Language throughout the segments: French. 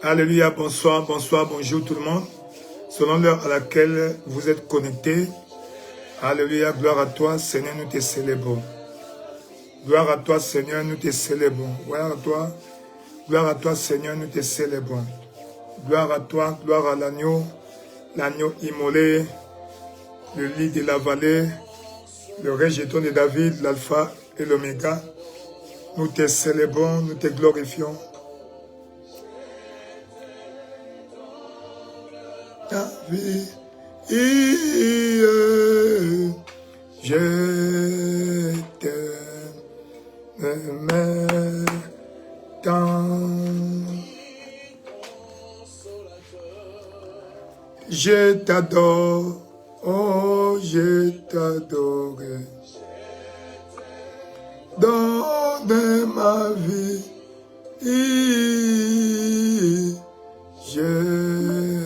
Alléluia, bonsoir, bonsoir, bonjour tout le monde. Selon l'heure à laquelle vous êtes connectés. Alléluia, gloire à toi, Seigneur, nous te célébrons. Gloire à toi, Seigneur, nous te célébrons. Gloire à toi, Seigneur, nous te célébrons. Gloire à toi, gloire à l'agneau immolé, le lit de la vallée, le rejeton de David, l'alpha et l'oméga. Nous te célébrons, nous te glorifions. Ta vie, je t'aime tant. Je t'adore, oh je t'adore. Donne ma vie, je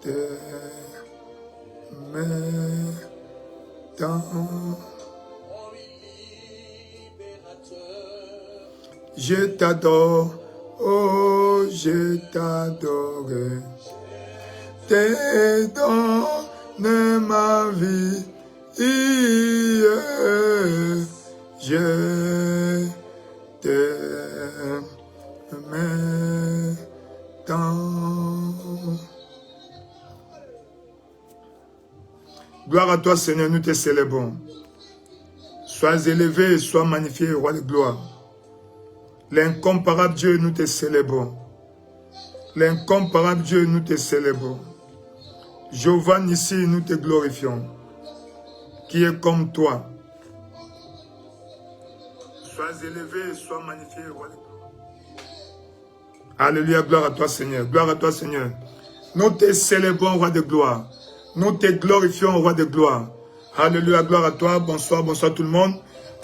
t'aime tant. Je t'adore, oh je t'adore. Te donne ma vie, je t'aime tant. Gloire à toi, Seigneur, nous te célébrons. Sois élevé, sois magnifié, roi de gloire. L'incomparable Dieu, nous te célébrons. L'incomparable Dieu, nous te célébrons. Jéhovah Nissi, nous te glorifions. Qui est comme toi. Sois élevé, sois magnifié, roi de gloire. Alléluia, gloire à toi, Seigneur. Gloire à toi, Seigneur. Nous te célébrons, roi de gloire. Nous te glorifions, roi de gloire. Alléluia, gloire à toi. Bonsoir, bonsoir tout le monde.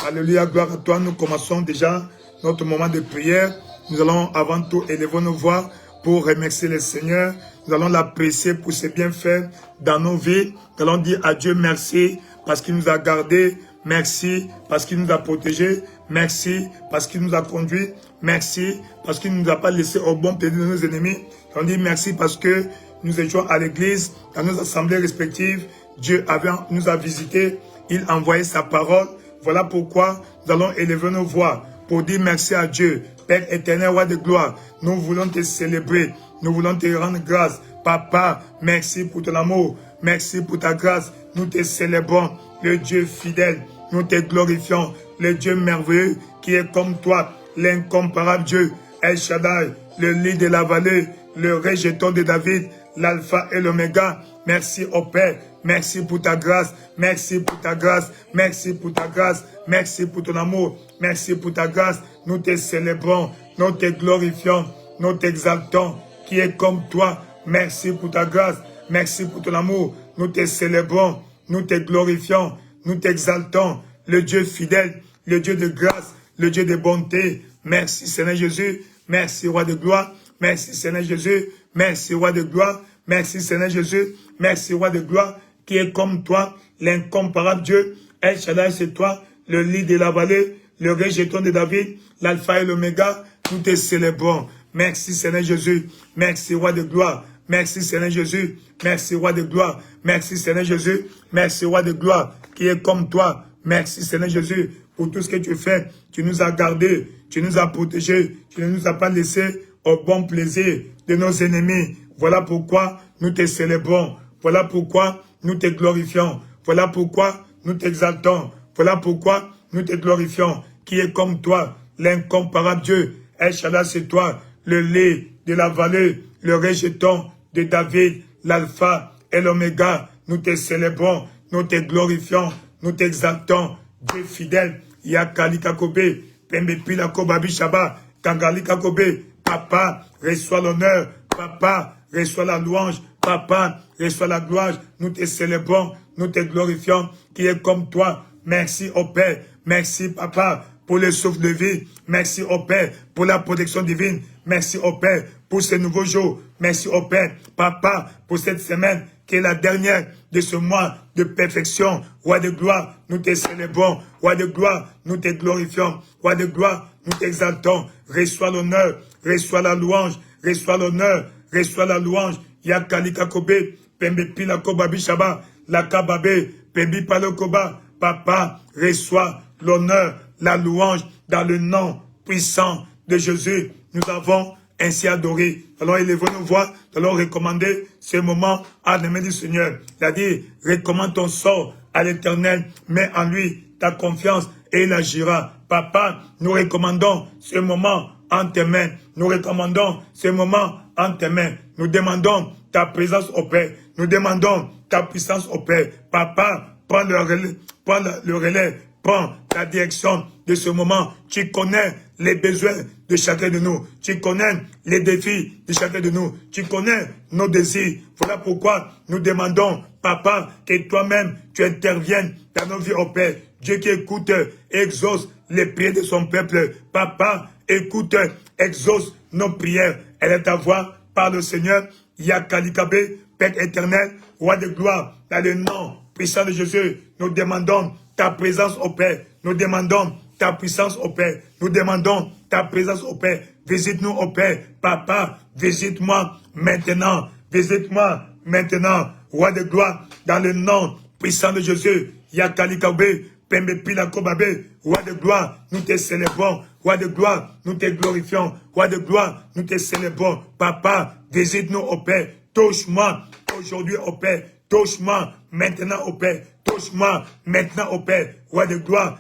Alléluia, gloire à toi. Nous commençons déjà notre moment de prière. Nous allons avant tout élever nos voix pour remercier le Seigneur. Nous allons l'apprécier pour ses bienfaits dans nos vies. Nous allons dire à Dieu merci parce qu'il nous a gardés. Merci parce qu'il nous a protégés. Merci parce qu'il nous a conduits. Merci parce qu'il ne nous a pas laissés au bon pays de nos ennemis. On dit merci parce que nous étions à l'église, dans nos assemblées respectives. Dieu nous a visités. Il a envoyé sa parole. Voilà pourquoi nous allons élever nos voix pour dire merci à Dieu. Père éternel, roi de gloire, nous voulons te célébrer. Nous voulons te rendre grâce. Papa, merci pour ton amour. Merci pour ta grâce. Nous te célébrons, le Dieu fidèle. Nous te glorifions, le Dieu merveilleux qui est comme toi, l'incomparable Dieu. El Shaddai, le lit de la vallée, le rejeton de David, l'alpha et l'oméga. Merci au Père. Merci pour ta grâce. Merci pour ta grâce. Merci pour ta grâce. Merci pour ton amour. Merci pour ta grâce. Nous te célébrons. Nous te glorifions. Nous t'exaltons. Qui est comme toi. Merci pour ta grâce. Merci pour ton amour. Nous te célébrons. Nous te glorifions. Nous t'exaltons. Le Dieu fidèle. Le Dieu de grâce. Le Dieu de bonté. Merci Seigneur Jésus. Merci roi de gloire. Merci Seigneur Jésus. Merci roi de gloire. Merci Seigneur Jésus. Merci roi de gloire. Qui est comme toi, l'incomparable Dieu. El Shaddai, c'est toi, le lit de la vallée, le rejeton de David, l'alpha et l'oméga. Nous te célébrons. Merci Seigneur Jésus. Merci roi de gloire. Merci Seigneur Jésus. Merci roi de gloire. Merci Seigneur Jésus. Merci roi de gloire. Qui est comme toi. Merci Seigneur Jésus pour tout ce que tu fais. Tu nous as gardés. Tu nous as protégés. Tu ne nous as pas laissés au bon plaisir de nos ennemis. Voilà pourquoi nous te célébrons. Voilà pourquoi nous te glorifions. Voilà pourquoi nous t'exaltons. Voilà pourquoi nous te glorifions. Qui est comme toi, l'incomparable Dieu. El Shaddai, c'est toi, le lait de la vallée, le rejeton de David, l'alpha et l'oméga. Nous te célébrons, nous te glorifions, nous t'exaltons. Dieu fidèle, Yakali Kakobe, Pembe Pila Kobabi Shaba, Kangali Kakobe. Papa, reçois l'honneur. Papa, reçois la louange. Papa, reçois la gloire. Nous te célébrons, nous te glorifions. Qui est comme toi. Merci au Père. Merci Papa pour le souffle de vie. Merci au Père pour la protection divine. Merci au Père pour ce nouveau jour. Merci au Père, Papa, pour cette semaine qui est la dernière de ce mois de perfection. Roi de gloire, nous te célébrons. Roi de gloire, nous te glorifions. Roi de gloire, nous t'exaltons. Reçois l'honneur, reçois la louange, reçois l'honneur, reçois la louange. Yakali Kakobe, Pembe Pila Koba Bishaba, Lakababe, Pembi Palo Koba. Papa, reçois l'honneur, la louange dans le nom puissant de Jésus. Nous avons ainsi adoré. Alors élevons nos voix, allons recommander ce moment à la main du Seigneur. Il a dit, recommande ton sort à l'Éternel, mets en lui ta confiance et il agira. Papa, nous recommandons ce moment en tes mains. Nous recommandons ce moment en tes mains. Nous demandons ta présence au Père. Nous demandons ta puissance au Père. Papa, prends le relais, prends la direction de ce moment. Tu connais les besoins de chacun de nous. Tu connais les défis de chacun de nous. Tu connais nos désirs. Voilà pourquoi nous demandons, Papa, que toi-même, tu interviennes dans nos vies au Père. Dieu qui écoute et exauce les prières de son peuple. Papa, écoute, exauce nos prières. Elle est ta voix par le Seigneur. Yakalikabe, Père éternel, Roi de gloire, dans le nom puissant de Jésus, nous demandons ta présence au Père. Nous demandons ta puissance au Père. Nous demandons ta présence au Père. Visite-nous au Père. Papa, visite-moi maintenant. Visite-moi maintenant. Roi de gloire, dans le nom puissant de Jésus. Yakalikabe, Pembe Pila Kobabe. Roi de gloire, nous te célébrons. Roi de gloire, nous te glorifions. Roi de gloire, nous te célébrons. Papa, visite-nous au Père. Touche-moi aujourd'hui au Père. Touche-moi maintenant au Père. Touche-moi maintenant au Père. Roi de gloire,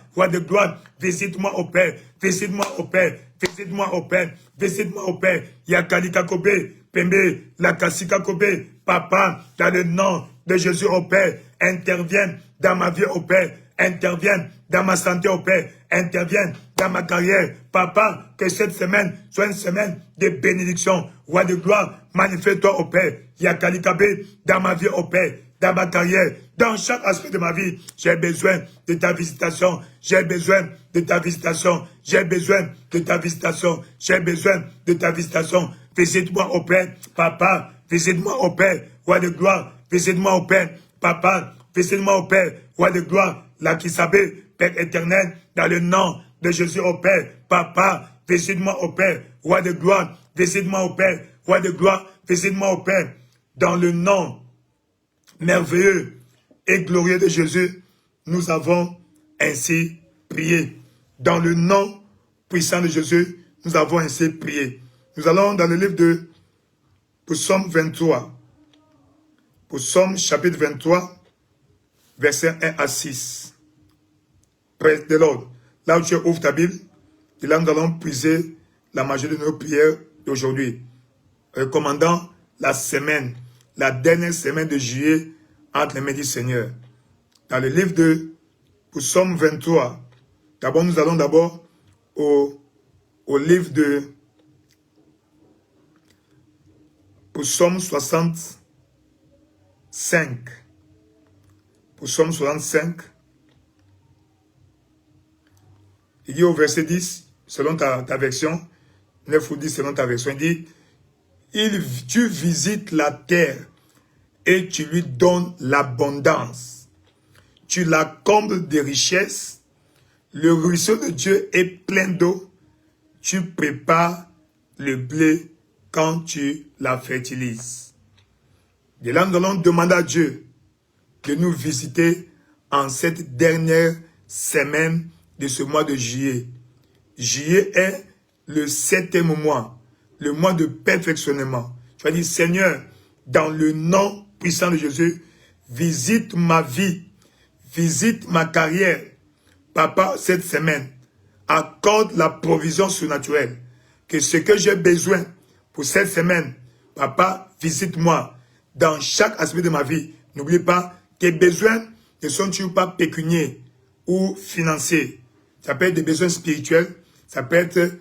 visite-moi au Père. Visite-moi au Père. Visite-moi au Père. Visite-moi au Père. Yakalika Kobe, Pembe, Lakasika Kobe. Papa, dans le nom de Jésus au Père, interviens dans ma vie au Père. Interviens dans ma santé au Père. Interviens dans ma carrière. Papa, que cette semaine soit une semaine de bénédiction. Roi de gloire, manifeste-toi au Père. Yakalikabe, dans ma vie au Père, dans ma carrière, dans chaque aspect de ma vie. J'ai besoin de ta visitation. J'ai besoin de ta visitation. J'ai besoin de ta visitation. J'ai besoin de ta visitation. Visite-moi au Père. Papa, visite-moi au Père. Roi de gloire, visite-moi au Père. Papa, visite-moi au Père. Roi de gloire, la Kisabé, Père éternel, dans le nom de Jésus au Père. Papa, visite-moi au Père. Roi de gloire, visite-moi au Père. Roi de gloire, visite-moi au Père. Dans le nom merveilleux et glorieux de Jésus, nous avons ainsi prié. Dans le nom puissant de Jésus, nous avons ainsi prié. Nous allons dans le livre de Psaume 23. Psaume chapitre 23, versets 1 à 6. Près de l'ordre. Là où tu ouvres ta Bible, et là nous allons puiser la majorité de nos prières d'aujourd'hui. Recommandant la semaine, la dernière semaine de juillet entre les mains du Seigneur. Dans le livre de Psaume 23, d'abord nous allons d'abord au livre de Psaume 65. Psaume 65. Il dit au verset 10, selon ta version, 9 ou 10 selon ta version, il dit, tu visites la terre et tu lui donnes l'abondance. Tu la combles de richesses. Le ruisseau de Dieu est plein d'eau. Tu prépares le blé quand tu la fertilises. De là, nous allons demander à Dieu de nous visiter en cette dernière semaine de ce mois de juillet. Juillet est le 7e mois, le mois de perfectionnement. Tu vas dire, Seigneur, dans le nom puissant de Jésus, visite ma vie, visite ma carrière. Papa, cette semaine, accorde la provision surnaturelle. Que ce que j'ai besoin pour cette semaine, Papa, visite-moi dans chaque aspect de ma vie. N'oublie pas que les besoins ne sont toujours pas pécuniaires ou financiers. Ça peut être des besoins spirituels, ça peut être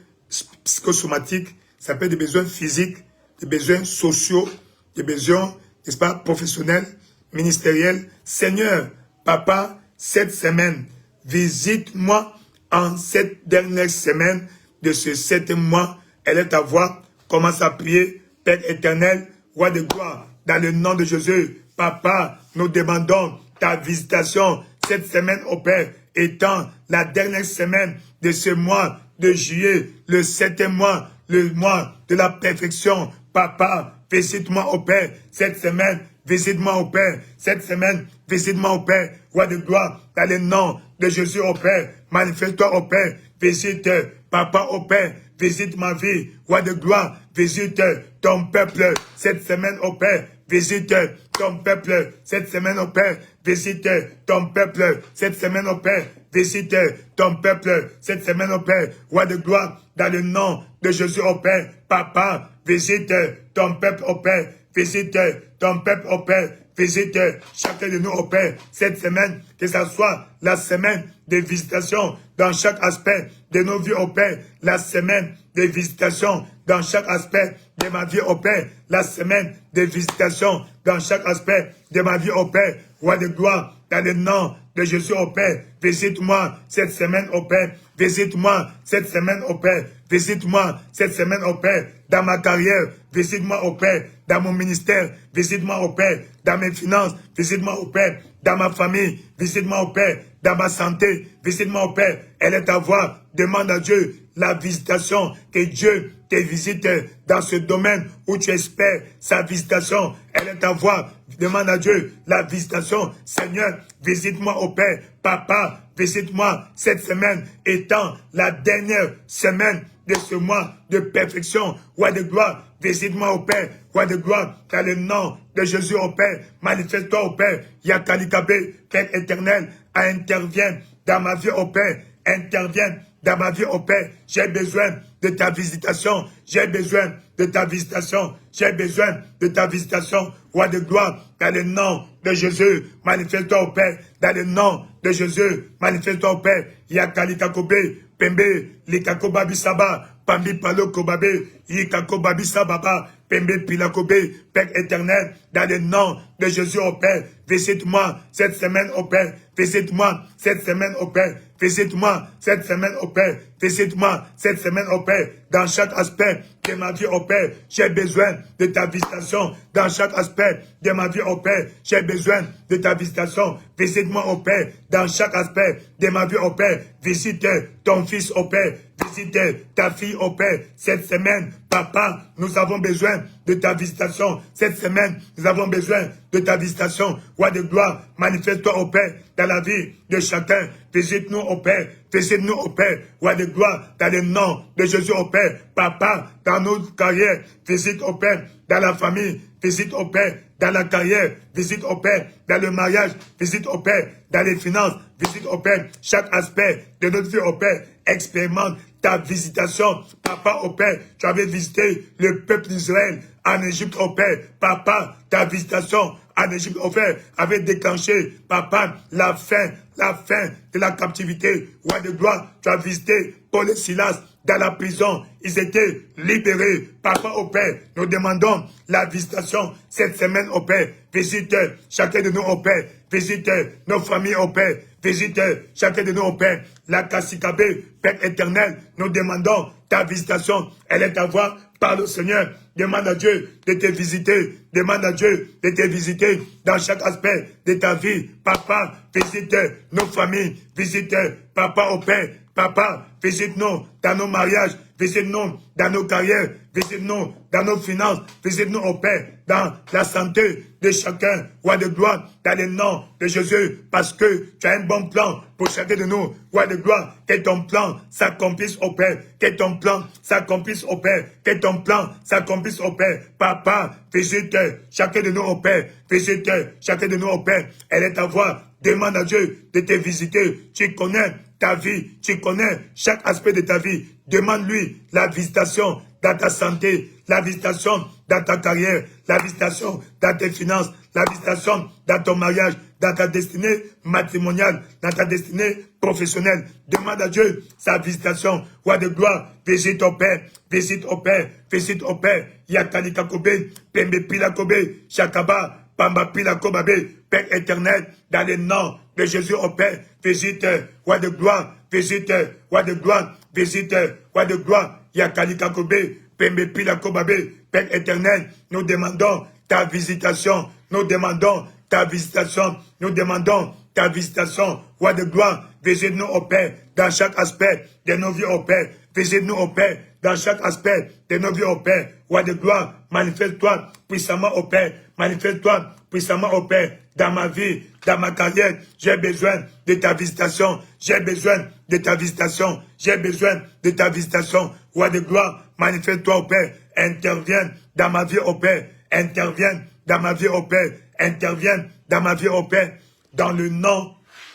psychosomatiques, ça peut être des besoins physiques, des besoins sociaux, des besoins, n'est-ce pas, professionnels, ministériels. Seigneur, Papa, cette semaine, visite-moi en cette dernière semaine de ce 7e mois. Elle est ta voix. Commence à prier, Père éternel, Roi de gloire, dans le nom de Jésus. Papa, nous demandons ta visitation cette semaine, au Père, étant la dernière semaine de ce mois de juillet, le 7e mois, le mois de la perfection. Papa, visite-moi, au Père, cette semaine, visite-moi, au Père, cette semaine, visite-moi, au Père, roi de gloire, dans le nom de Jésus, au Père, manifeste-toi, au Père, visite, Papa, au Père, visite ma vie, roi de gloire, visite ton peuple cette semaine, au Père, visite ton peuple cette semaine, au Père, visite ton peuple cette semaine, au Père, visite ton peuple cette semaine, au Père, roi de gloire, dans le nom de Jésus, au Père, Papa, visite ton peuple, au Père, visite ton peuple, au Père, visite chacun de nous, au Père, cette semaine, que ce soit la semaine de visitation dans chaque aspect de nos vies, au Père, la semaine de visitation dans chaque aspect de ma vie, au Père, la semaine de visitation dans chaque aspect de ma vie, au Père, roi de gloire, dans le nom de Jésus, au Père, visite-moi cette semaine, au Père, visite-moi cette semaine, au Père, visite-moi cette semaine, au Père, dans ma carrière, visite-moi, au Père, dans mon ministère, visite-moi, au Père, dans mes finances, visite-moi, au Père, dans ma famille, visite-moi, au Père, dans ma santé, visite-moi, au Père, elle est ta voix, demande à Dieu la visitation, que Dieu te visite dans ce domaine où tu espères sa visitation, elle est ta voix, demande à Dieu la visitation, Seigneur, visite-moi, au Père, Papa, visite-moi cette semaine étant la dernière semaine de ce mois de perfection, roi de gloire, visite-moi, au Père, roi de gloire, dans le nom de Jésus, au Père, manifeste-toi, au Père, Yakalikabe, Père éternel, interviens dans ma vie, au Père, interviens dans ma vie, au Père, j'ai besoin de ta visitation, j'ai besoin de ta visitation, j'ai besoin de ta visitation, roi de gloire, dans le nom de Jésus, manifeste-toi, au Père, dans le nom de Jésus, manifeste-toi, au Père, Yakalikakobe, Pembe, Likakobabi Saba, Pambi Palo Kobabe, Yikakobabi Sababa, Pembe Pilakobe, Père éternel, dans le nom de Jésus, au Père, visite-moi cette semaine, au Père, visite-moi cette semaine, au Père, visite-moi cette semaine, au Père, visite-moi cette semaine, au Père, dans chaque aspect de ma vie, au Père, j'ai besoin de ta visitation, dans chaque aspect de ma vie, au Père, j'ai besoin de ta visitation, visite-moi, au Père, dans chaque aspect de ma vie, au Père, visite ton fils, au Père, visite ta fille, au Père, cette semaine, Papa, nous avons besoin de ta visitation, cette semaine, nous avons besoin de ta visitation, roi de gloire, manifeste-toi, au Père, dans la vie de chacun, visite-nous, au Père, visite-nous, au Père, roi de gloire, dans le nom de Jésus, au Père, Papa, dans nos carrières, visite, au Père, dans la famille, visite, au Père, dans la carrière, visite, au Père, dans le mariage, visite, au Père, dans les finances, visite, au Père, chaque aspect de notre vie, au Père, expérimente ta visitation, Papa, au Père, tu avais visité le peuple d'Israël en Égypte, au Père, Papa, ta visitation en Égypte, au Père, avait déclenché, Papa, la fin de la captivité, roi de gloire, tu as visité Paul et Silas dans la prison, ils étaient libérés, Papa, au Père, nous demandons la visitation cette semaine, au Père, visite chacun de nous, au Père, visite nos familles, au Père, visite chacun de nous, au Père, la Kassikabe, Père éternel, nous demandons ta visitation, elle est à voir par le Seigneur, demande à Dieu de te visiter, demande à Dieu de te visiter dans chaque aspect de ta vie, Papa, visite nos familles, visite Papa, au Père, Papa, visite-nous dans nos mariages, visite-nous dans nos carrières, visite-nous dans nos finances, visite-nous, au Père, dans la santé de chacun, roi de gloire, dans le nom de Jésus, parce que tu as un bon plan pour chacun de nous, roi de gloire, que ton plan s'accomplisse, au Père, que ton plan s'accomplisse, au Père, que ton plan s'accomplisse, au Père, Papa, visite chacun de nous, au Père, visite chacun de nous, au Père, elle est ta voix, demande à Dieu de te visiter, tu connais ta vie, tu connais chaque aspect de ta vie, demande-lui la visitation dans ta santé, la visitation dans ta carrière, la visitation dans tes finances, la visitation dans ton mariage, dans ta destinée matrimoniale, dans ta destinée professionnelle. Demande à Dieu sa visitation. Roi de gloire, visite au Père, visite au Père, visite au Père. Yakalika Kobe, Pembe Pila Kobe, Shakaba, Pamba Pila Kobabe, Père éternel, dans le nom de Jésus au Père, visite, roi de gloire, visite, roi de gloire, visite, roi de gloire, Yakalika Kobe, Pembe Pila Kobabe, Père éternel, nous demandons ta visitation Nous demandons ta visitation. Nous demandons ta visitation. Roi de gloire, visite-nous au Père dans chaque aspect de nos vies au Père. Visite-nous au Père dans chaque aspect de nos vies au Père. Roi de gloire, manifeste-toi puissamment au Père. Manifeste-toi puissamment au Père. Dans ma vie, dans ma carrière, j'ai besoin de ta visitation. J'ai besoin de ta visitation. J'ai besoin de ta visitation. Roi de gloire, manifeste-toi au Père. Interviens dans ma vie au Père. Interviens dans ma vie au Père. Interviens dans ma vie au Père. Dans le nom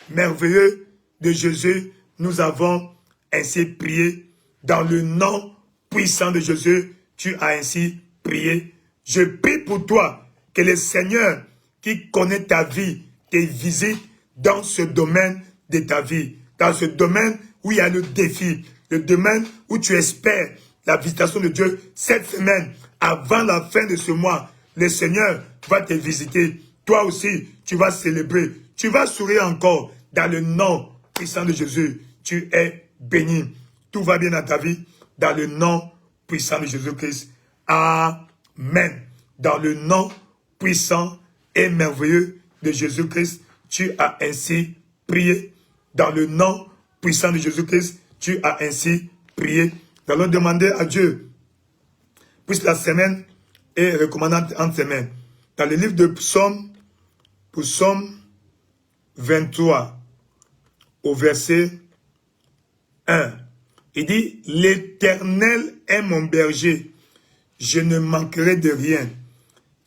merveilleux de Jésus, nous avons ainsi prié. Dans le nom puissant de Jésus, tu as ainsi prié. Je prie pour toi que le Seigneur qui connaît ta vie te visite dans ce domaine de ta vie. Dans ce domaine où il y a le défi. Le domaine où tu espères la visitation de Dieu cette semaine. Avant la fin de ce mois, le Seigneur va te visiter. Toi aussi, tu vas célébrer. Tu vas sourire encore dans le nom puissant de Jésus. Tu es béni. Tout va bien dans ta vie dans le nom puissant de Jésus-Christ. Amen. Dans le nom puissant et merveilleux de Jésus-Christ, tu as ainsi prié. Dans le nom puissant de Jésus-Christ, tu as ainsi prié. Nous allons demander à Dieu, puisque la semaine est recommandante en semaine. Dans le livre de Psaume, Psaume 23, au verset 1, il dit, « L'Éternel est mon berger, je ne manquerai de rien.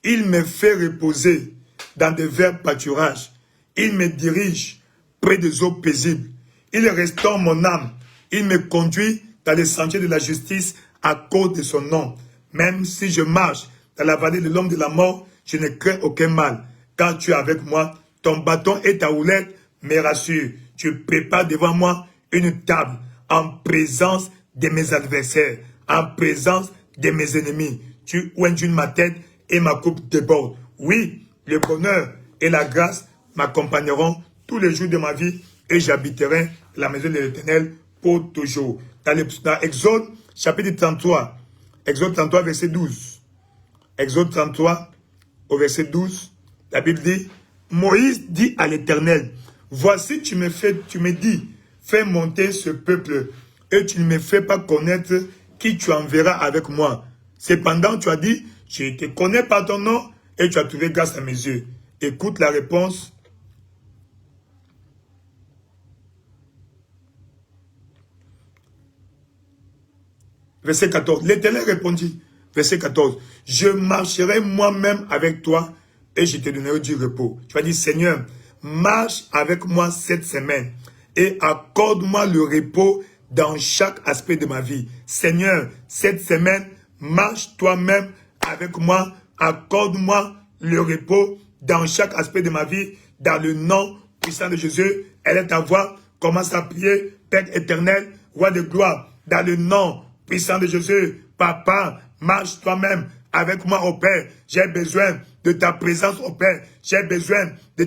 Il me fait reposer dans de verts pâturages. Il me dirige près des eaux paisibles. Il restaure mon âme. Il me conduit dans les sentiers de la justice à cause de son nom. Même si je marche dans la vallée de l'homme de la mort, je ne crains aucun mal. Quand tu es avec moi, ton bâton et ta houlette me rassurent. Tu prépares devant moi une table en présence de mes adversaires, en présence de mes ennemis. Tu oignes ma tête et ma coupe déborde. Oui, le bonheur et la grâce m'accompagneront tous les jours de ma vie et j'habiterai la maison de l'Éternel pour toujours. Dans Exode, chapitre 33, Exode 33, verset 12. Exode 33, au verset 12, la Bible dit, Moïse dit à l'Éternel, voici tu me dis, fais monter ce peuple et tu ne me fais pas connaître qui tu enverras avec moi. Cependant, tu as dit, je te connais par ton nom et tu as trouvé grâce à mes yeux. Écoute la réponse. Verset 14. L'Éternel répondit, verset 14, je marcherai moi-même avec toi et je te donnerai du repos. Tu vas dire, Seigneur, marche avec moi cette semaine et accorde-moi le repos dans chaque aspect de ma vie. Seigneur, cette semaine, marche toi-même avec moi, accorde-moi le repos dans chaque aspect de ma vie, dans le nom puissant de Jésus. Elle est ta voix, commence à prier, Père éternel, roi de gloire, dans le nom puissant de Jésus. Papa, marche toi-même avec moi au Père. J'ai besoin de ta présence au Père. J'ai besoin de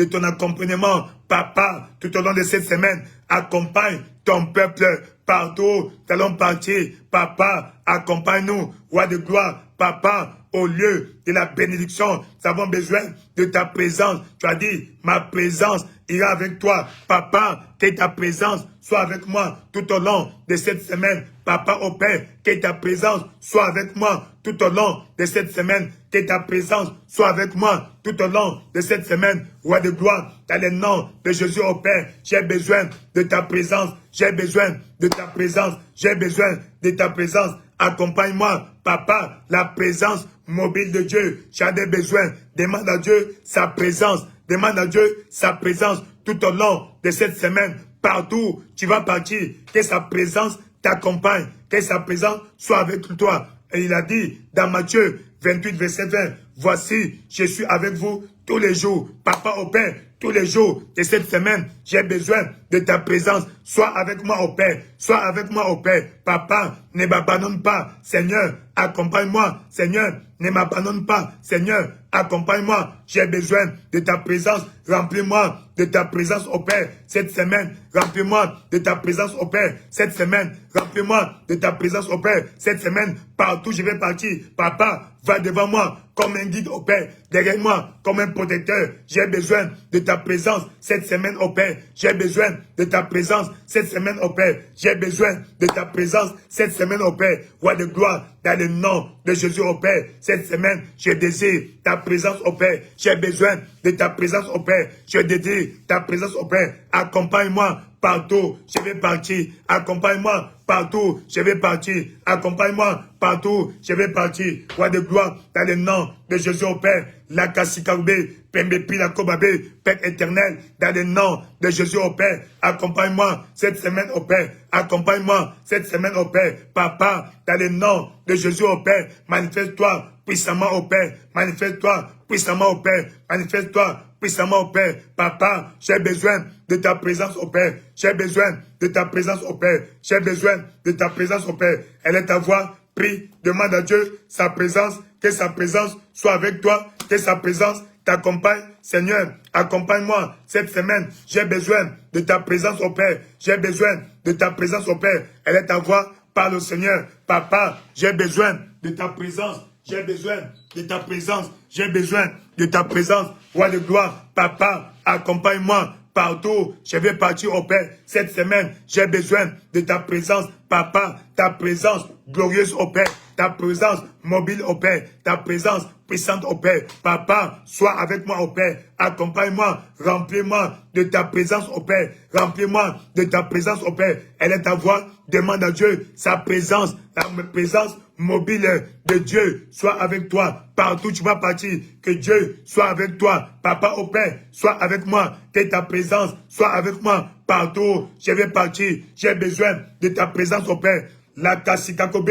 ton accompagnement. Papa, tout au long de cette semaine, accompagne ton peuple partout. Nous allons partir. Papa, accompagne-nous. Roi de gloire, Papa, au lieu de la bénédiction, nous avons besoin de ta présence. Tu as dit, ma présence ira avec toi. Papa, que ta présence soit avec moi tout au long de cette semaine. Papa au Père, que ta présence soit avec moi tout au long de cette semaine. Que ta présence soit avec moi tout au long de cette semaine. Roi de gloire, dans le nom de Jésus au Père, j'ai besoin de ta présence. J'ai besoin de ta présence. J'ai besoin de ta présence. Accompagne-moi, Papa, la présence mobile de Dieu. J'ai des besoins. Demande à Dieu sa présence. Demande à Dieu sa présence tout au long de cette semaine. Partout, tu vas partir. Que sa présence t'accompagne. Que sa présence soit avec toi. Et il a dit dans Matthieu 28, verset 20, voici, je suis avec vous tous les jours. Papa au Père, tous les jours de cette semaine, j'ai besoin de ta présence. Sois avec moi au Père. Sois avec moi au Père. Papa, ne m'abandonne pas. Seigneur, accompagne-moi. Seigneur, ne m'abandonne pas. Seigneur, accompagne-moi. J'ai besoin de ta présence. Remplis-moi de ta présence au Père cette semaine. Remplis-moi de ta présence au Père cette semaine. Remplis-moi de ta présence, au Père. Cette semaine, partout je vais partir. Papa, va devant moi comme un guide, au Père. Derrière moi, comme un protecteur. J'ai besoin de ta présence cette semaine, au Père. J'ai besoin de ta présence cette semaine, au Père. J'ai besoin de ta présence cette semaine, au Père. Roi de gloire, dans le nom de Jésus, au Père. Cette semaine, je désire ta présence, au Père. J'ai besoin de ta présence, au Père. Je désire ta présence, au Père. Accompagne-moi partout, je vais partir. Accompagne-moi partout, je vais partir. Accompagne-moi partout, je vais partir. Roi de gloire, dans le nom de Jésus, au Père. La Kassikabe, Pembe Pila Kobabe, Père éternel, dans le nom de Jésus, au Père. Accompagne-moi cette semaine, au Père. Accompagne-moi cette semaine, au Père. Papa, dans le nom de Jésus, au Père. Manifeste-toi puissamment, au Père. Manifeste-toi puissamment, au Père. Manifeste-toi puissamment, au Père. Papa, j'ai besoin de ta présence, au Père. J'ai besoin de ta présence, au Père. J'ai besoin de ta présence, au Père. Elle est ta voix. Prie, demande à Dieu sa présence, que sa présence soit avec toi, que sa présence t'accompagne. Seigneur, accompagne-moi cette semaine. J'ai besoin de ta présence, au Père. J'ai besoin de ta présence, au Père. Elle est ta voix. Parle au Seigneur. Papa, j'ai besoin de ta présence. J'ai besoin de ta présence. J'ai besoin de ta présence. Roi de gloire, Papa, accompagne-moi partout. Je vais partir, au Père. Cette semaine, j'ai besoin de ta présence. Papa, ta présence glorieuse, au Père. Ta présence mobile, au Père. Ta présence puissante, au Père. Papa, sois avec moi, au Père. Accompagne-moi, remplis-moi de ta présence, au Père. Remplis-moi de ta présence, au Père. Elle est ta voix. Demande à Dieu sa présence, la présence mobile de Dieu soit avec toi. Partout tu vas partir, que Dieu soit avec toi. Papa, au Père, sois avec moi. Que ta présence soit avec moi. Partout je vais partir. J'ai besoin de ta présence, au Père. La Kassikakobe,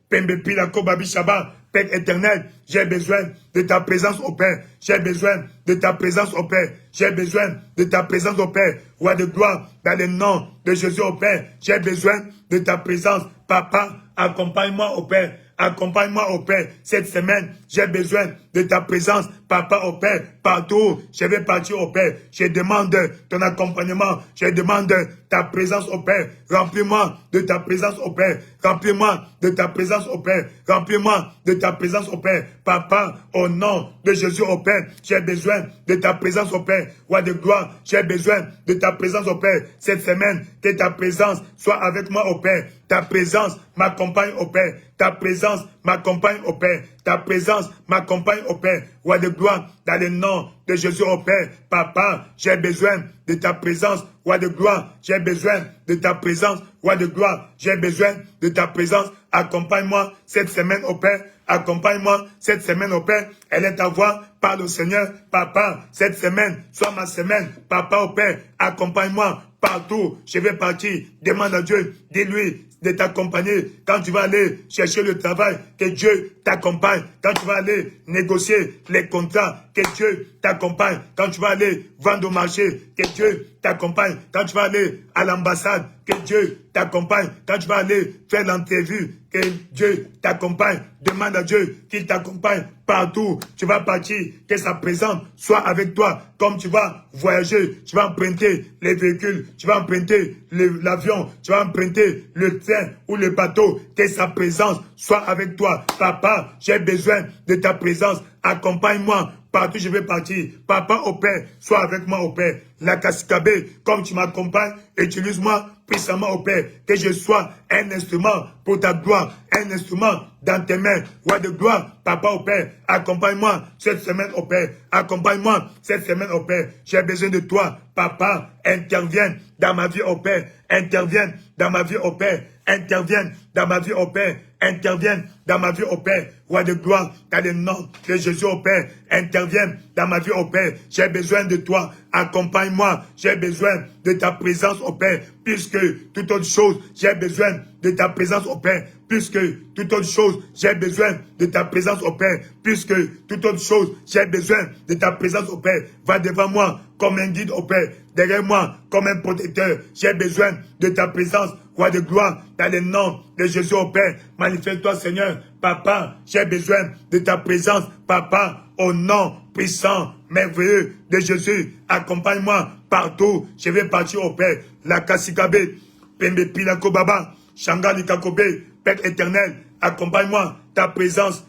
Pembe Pila Kobabi Shaba. Père éternel, j'ai besoin de ta présence, au Père. J'ai besoin de ta présence, au Père. J'ai besoin de ta présence, au Père. Roi de gloire, dans le nom de Jésus, au Père. J'ai besoin de ta présence. Papa, accompagne-moi, au Père. Accompagne-moi, au Père. Cette semaine, j'ai besoin de ta présence. Papa, au Père, partout, je vais partir, au Père. Je demande ton accompagnement. Je demande ta présence, au Père. Remplis-moi de ta présence, au Père. Remplis-moi de ta présence, au Père. Remplis-moi de ta présence, au Père. Papa, au nom de Jésus, au Père, j'ai besoin de ta présence, au Père. Roi de gloire, j'ai besoin de ta présence, au Père. Cette semaine, que ta présence soit avec moi, au Père. Ta présence m'accompagne, au Père. Ta présence m'accompagne, au Père. Ta présence m'accompagne, au Père. Roi de gloire, dans le nom de Jésus, au Père. Papa, j'ai besoin de ta présence. Roi de gloire, j'ai besoin de ta présence. Roi de gloire, j'ai besoin de ta présence. Accompagne-moi cette semaine, au Père. Accompagne-moi cette semaine, au Père. Elle est ta voix. Parle au Seigneur. Papa, cette semaine, soit ma semaine. Papa, au Père, accompagne-moi partout. Je vais partir. Demande à Dieu. Dis-lui de t'accompagner quand tu vas aller chercher le travail, que Dieu t'accompagne. Quand tu vas aller négocier les contrats, que Dieu t'accompagne. Quand tu vas aller vendre au marché, que Dieu t'accompagne. Quand tu vas aller à l'ambassade, que Dieu t'accompagne. Quand tu vas aller faire l'entrevue, que Dieu t'accompagne. Demande à Dieu qu'il t'accompagne partout. Tu vas partir, que sa présence soit avec toi. Comme tu vas voyager, tu vas emprunter les véhicules, tu vas emprunter l'avion, tu vas emprunter le train ou le bateau. Que sa présence soit avec toi. Papa, j'ai besoin de ta présence. Accompagne-moi partout je vais partir. Papa, au Père, sois avec moi, au Père. La Kassikabe, comme tu m'accompagnes, utilise-moi puissamment, au Père. Que je sois un instrument pour ta gloire, un instrument dans tes mains. Roi de gloire, Papa, au Père, accompagne-moi cette semaine, au Père. Accompagne-moi cette semaine, au Père. J'ai besoin de toi. Papa, interviens dans ma vie, au Père. Interviens dans ma vie, au Père. Interviens dans ma vie, au Père. Interviens dans ma vie, au Père. Roi de gloire, dans le nom de Jésus, au Père. Interviens dans ma vie, au Père. J'ai besoin de toi. Accompagne-moi. J'ai besoin de ta présence, au Père. Puisque toute autre chose, j'ai besoin de ta présence, au Père. Puisque toute autre chose, j'ai besoin de ta présence, au Père. Puisque toute autre chose, j'ai besoin de ta présence, au Père. Va devant moi comme un guide, au Père. Derrière moi comme un protecteur. J'ai besoin de ta présence, Roi de gloire, dans le nom de Jésus, au Père. Manifeste-toi, Seigneur. Papa, j'ai besoin de ta présence. Papa, au nom puissant, merveilleux de Jésus, accompagne-moi partout. Je vais partir, au Père. La Kassikabe, Pembe Pila Kobaba, Shangali Kakobe, Père éternel, accompagne-moi, ta présence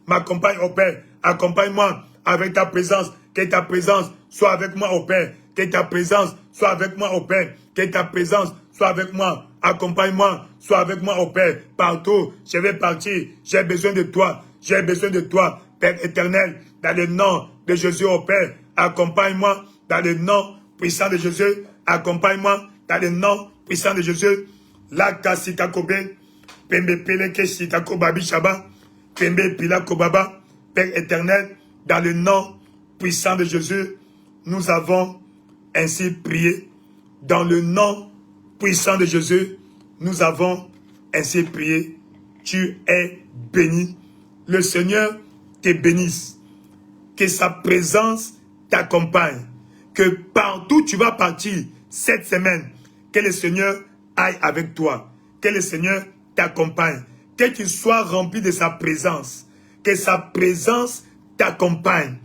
m'accompagne au Père. Accompagne-moi avec ta présence, que ta présence soit avec moi au Père. Que ta présence soit avec moi au Père. Que ta présence soit avec moi. Accompagne-moi, sois avec moi au Père. Partout, je vais partir. J'ai besoin de toi. J'ai besoin de toi, Père éternel, dans le nom de Jésus au Père. Accompagne-moi dans le nom puissant de Jésus. Accompagne-moi dans le nom puissant de Jésus. La kasika kobe, pembe pele keshika kobabi shaba, pembe pila kobaba. Père éternel, dans le nom puissant de Jésus, nous avons ainsi prié. Dans le nom puissant de Jésus, nous avons ainsi prié. Tu es béni. Le Seigneur te bénisse. Que sa présence t'accompagne. Que partout tu vas partir cette semaine, que le Seigneur aille avec toi. Que le Seigneur t'accompagne. Que tu sois rempli de sa présence. Que sa présence t'accompagne.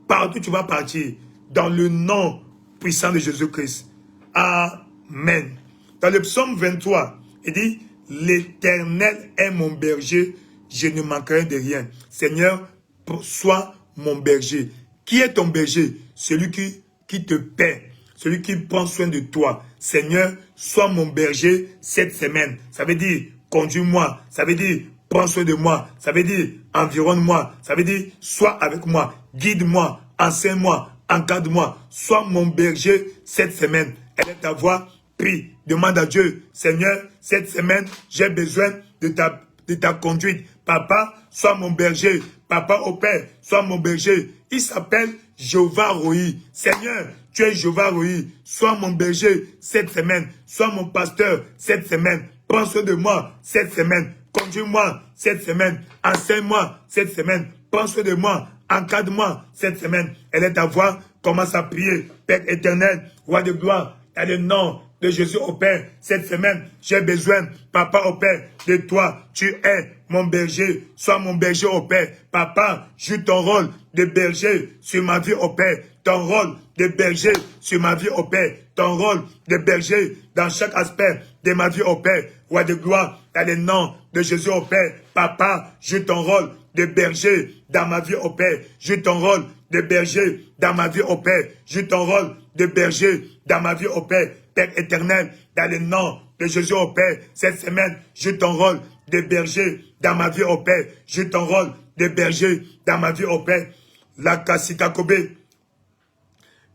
Partout tu vas partir. Dans le nom puissant de Jésus-Christ. Amen. Dans le psaume 23, il dit, l'Éternel est mon berger, je ne manquerai de rien. Seigneur, sois mon berger. Qui est ton berger? Celui qui te paie, celui qui prend soin de toi. Seigneur, sois mon berger cette semaine. Ça veut dire, conduis-moi. Ça veut dire, prends soin de moi. Ça veut dire, environne-moi. Ça veut dire, sois avec moi. Guide-moi, enseigne-moi, encadre-moi. Sois mon berger cette semaine. Elle est ta voix. Prie, demande à Dieu, Seigneur, cette semaine, j'ai besoin de ta conduite. Papa, sois mon berger. Papa au Père, sois mon berger. Il s'appelle Jéhovah Roi. Seigneur, tu es Jéhovah Roi. Sois mon berger cette semaine. Sois mon pasteur cette semaine. Prends soin de moi cette semaine. Conduis-moi cette semaine. Enseigne-moi cette semaine. Prends soin de moi. Encadre-moi cette semaine. Elle est ta voix. Commence à prier. Père éternel, roi de gloire, dans le nom de Jésus au Père, cette semaine, j'ai besoin, Papa au Père, de toi. Tu es mon berger. Sois mon berger au Père. Papa, joue ton rôle de berger sur ma vie au Père. Ton rôle de berger sur ma vie au Père. Ton rôle de berger dans chaque aspect de ma vie au Père. Roi de gloire, dans le nom de Jésus au Père. Papa, joue ton rôle de berger dans ma vie au Père. Joue ton rôle de berger dans ma vie au Père. Joue ton rôle de berger dans ma vie au Père. Père éternel, dans le nom de Jésus au Père, cette semaine, joue ton rôle de berger dans ma vie au Père. Joue ton rôle de berger dans ma vie au Père. La kasika kobe,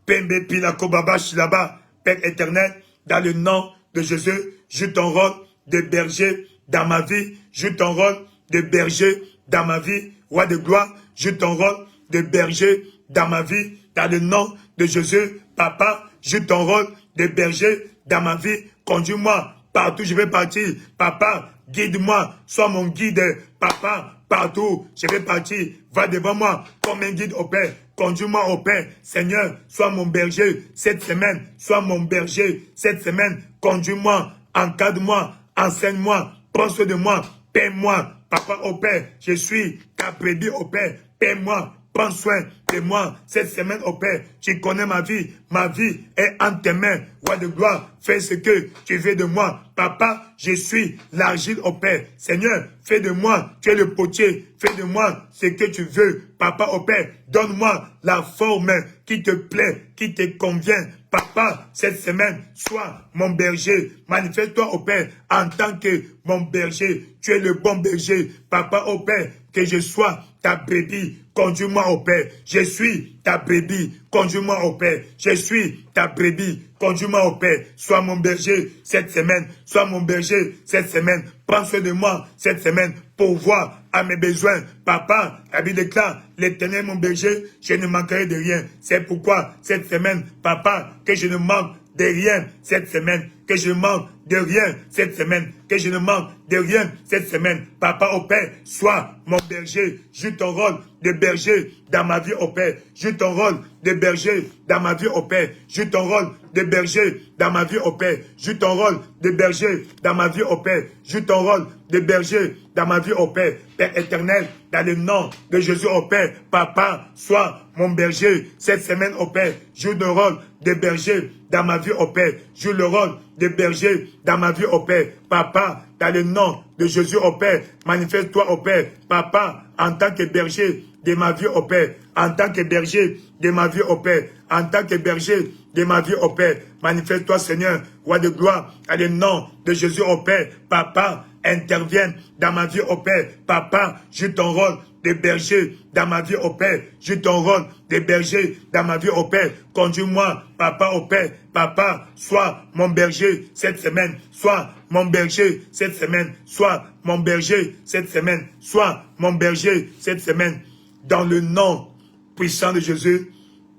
pembe pila kobaba shilaba. Père éternel, dans le nom de Jésus, joue ton rôle de berger dans ma vie. Joue ton rôle de berger dans ma vie. Roi de gloire, joue ton rôle de berger dans ma vie. Dans le nom de Jésus, Papa, joue ton rôle de berger dans ma vie. Conduis-moi partout je vais partir. Papa, guide-moi, sois mon guide. Papa, partout je vais partir, va devant moi comme un guide au Père. Conduis-moi au Père. Seigneur, sois mon berger cette semaine. Sois mon berger cette semaine. Conduis-moi, encadre-moi, enseigne-moi, prends soin de moi, paie-moi. Papa au Père, je suis ta brebis au Père. Paie-moi. Prends soin de moi cette semaine au Père. Tu connais ma vie. Ma vie est entre tes mains. Roi de gloire, fais ce que tu veux de moi. Papa, je suis l'argile au Père. Seigneur, fais de moi, tu es le potier. Fais de moi ce que tu veux. Papa au Père, donne-moi la forme qui te plaît, qui te convient. Papa, cette semaine, sois mon berger. Manifeste-toi au Père en tant que mon berger. Tu es le bon berger. Papa au Père, que je sois ta brebis. Conduis-moi au Père. Je suis ta brebis. Conduis-moi au Père. Je suis ta brebis. Conduis-moi au Père. Sois mon berger cette semaine. Sois mon berger cette semaine. Prends soin de moi cette semaine. Pourvoir à mes besoins. Papa, la Bible déclare, l'Éternel est mon berger, je ne manquerai de rien. C'est pourquoi cette semaine, Papa, que je ne manque de rien cette semaine. Que je ne manque de rien cette semaine. Que je ne manque de rien cette semaine. Papa au Père, sois mon berger. Joue ton rôle de berger dans ma vie au Père. Joue ton rôle de berger dans ma vie au Père. Joue ton rôle de berger dans ma vie au Père. Joue ton rôle de berger dans ma vie au Père. Joue ton rôle de berger dans ma vie au Père. Père éternel, dans le nom de Jésus au Père. Papa, sois mon berger cette semaine au Père. Joue le rôle de berger dans ma vie, ô Père. Joue le rôle de berger dans ma vie, ô Père. Papa, dans le nom de Jésus, ô Père, manifeste-toi, ô Père. Papa, en tant que berger de ma vie, ô Père. En tant que berger de ma vie, ô Père. En tant que berger de ma vie, ô Père. Manifeste-toi, Seigneur, roi de gloire, dans le nom de Jésus, ô Père. Papa, intervienne dans ma vie, ô Père. Papa, joue ton rôle de berger dans ma vie, ô Père. Joue ton rôle de berger dans ma vie, ô Père. Conduis-moi, Papa, ô Père. Papa, sois mon berger cette semaine. Sois mon berger cette semaine. Sois mon berger cette semaine. Sois mon berger cette semaine. Dans le nom puissant de Jésus,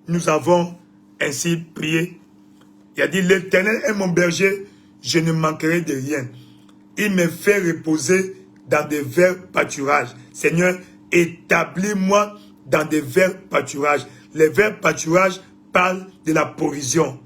nous avons ainsi prié. Il a dit, l'Éternel est mon berger, je ne manquerai de rien. Il me fait reposer dans des verts pâturages. Seigneur, établis-moi dans des verts pâturages. Les verts pâturages parlent de la provision.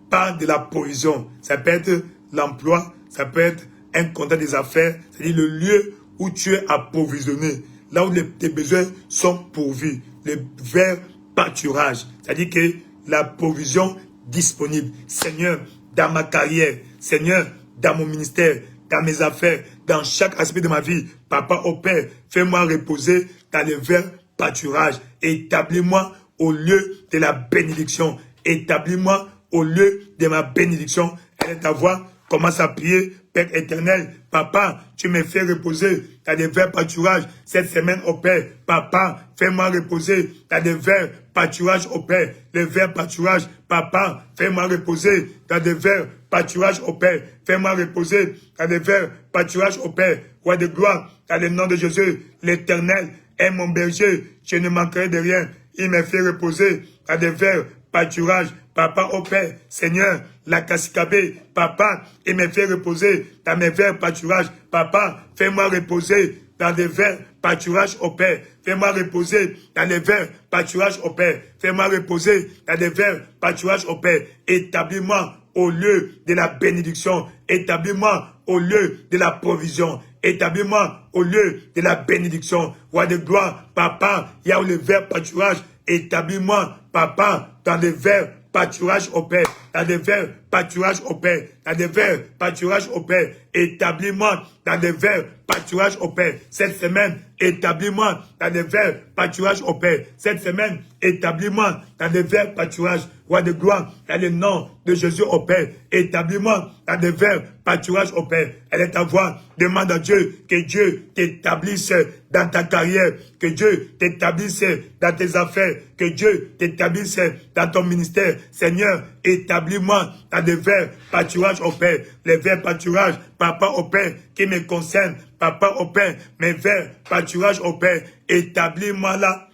Parlent de la provision. Ça peut être l'emploi, ça peut être un contrat des affaires, c'est-à-dire le lieu où tu es approvisionné, là où tes besoins sont pourvus. Les verts pâturages, c'est-à-dire que la provision disponible. Seigneur, dans ma carrière, Seigneur, dans mon ministère, dans mes affaires, dans chaque aspect de ma vie, Papa, ô Père, fais-moi reposer dans les verts pâturages. Établis-moi au lieu de la bénédiction. Établis-moi au lieu de ma bénédiction. Elle est ta voix. Commence à prier, Père éternel. Papa, tu me fais reposer dans des verts pâturages cette semaine, ô Père. Papa, fais-moi reposer dans des verts pâturages, ô Père. Les verts pâturages, Papa, fais-moi reposer dans des verts pâturages, ô Père. Fais-moi reposer dans des verts pâturages, ô Père. Roi de gloire, dans le nom de Jésus, l'Éternel est mon berger. Je ne manquerai de rien. Il me fait reposer dans des verts pâturages. Papa, ô Père, Seigneur, la Kassikabé, Papa, il me fait reposer dans mes verts pâturages. Papa, fais-moi reposer dans des verts pâturages, ô Père. Fais-moi reposer dans les verts pâturages, ô Père. Fais-moi reposer dans des verts pâturages, ô Père. Établis-moi au lieu de la bénédiction. Établis-moi au lieu de la provision. Établis-moi au lieu de la bénédiction. Roi de gloire, Papa, il y a les verts pâturages. Établis-moi, Papa, dans des verts pâturages au Père, dans des verts pâturages au Père, dans des verts pâturages au Père. Établis-moi dans des verts pâturages au Père. Cette semaine, établis-moi dans des verts pâturages au Père. Cette semaine, établis-moi dans des verts pâturages. Roi de gloire, dans le nom de Jésus au Père. Établis-moi dans des verts pâturages au Père. Elle est ta voix. Demande à Dieu que Dieu t'établisse dans ta carrière, que Dieu t'établisse dans tes affaires, que Dieu t'établisse dans ton ministère. Seigneur, établis-moi dans des verts pâturages au Père. Les verts pâturages, Papa au Père, qui me concernent. Papa au Père, mes verts pâturages au Père. Établis-moi là.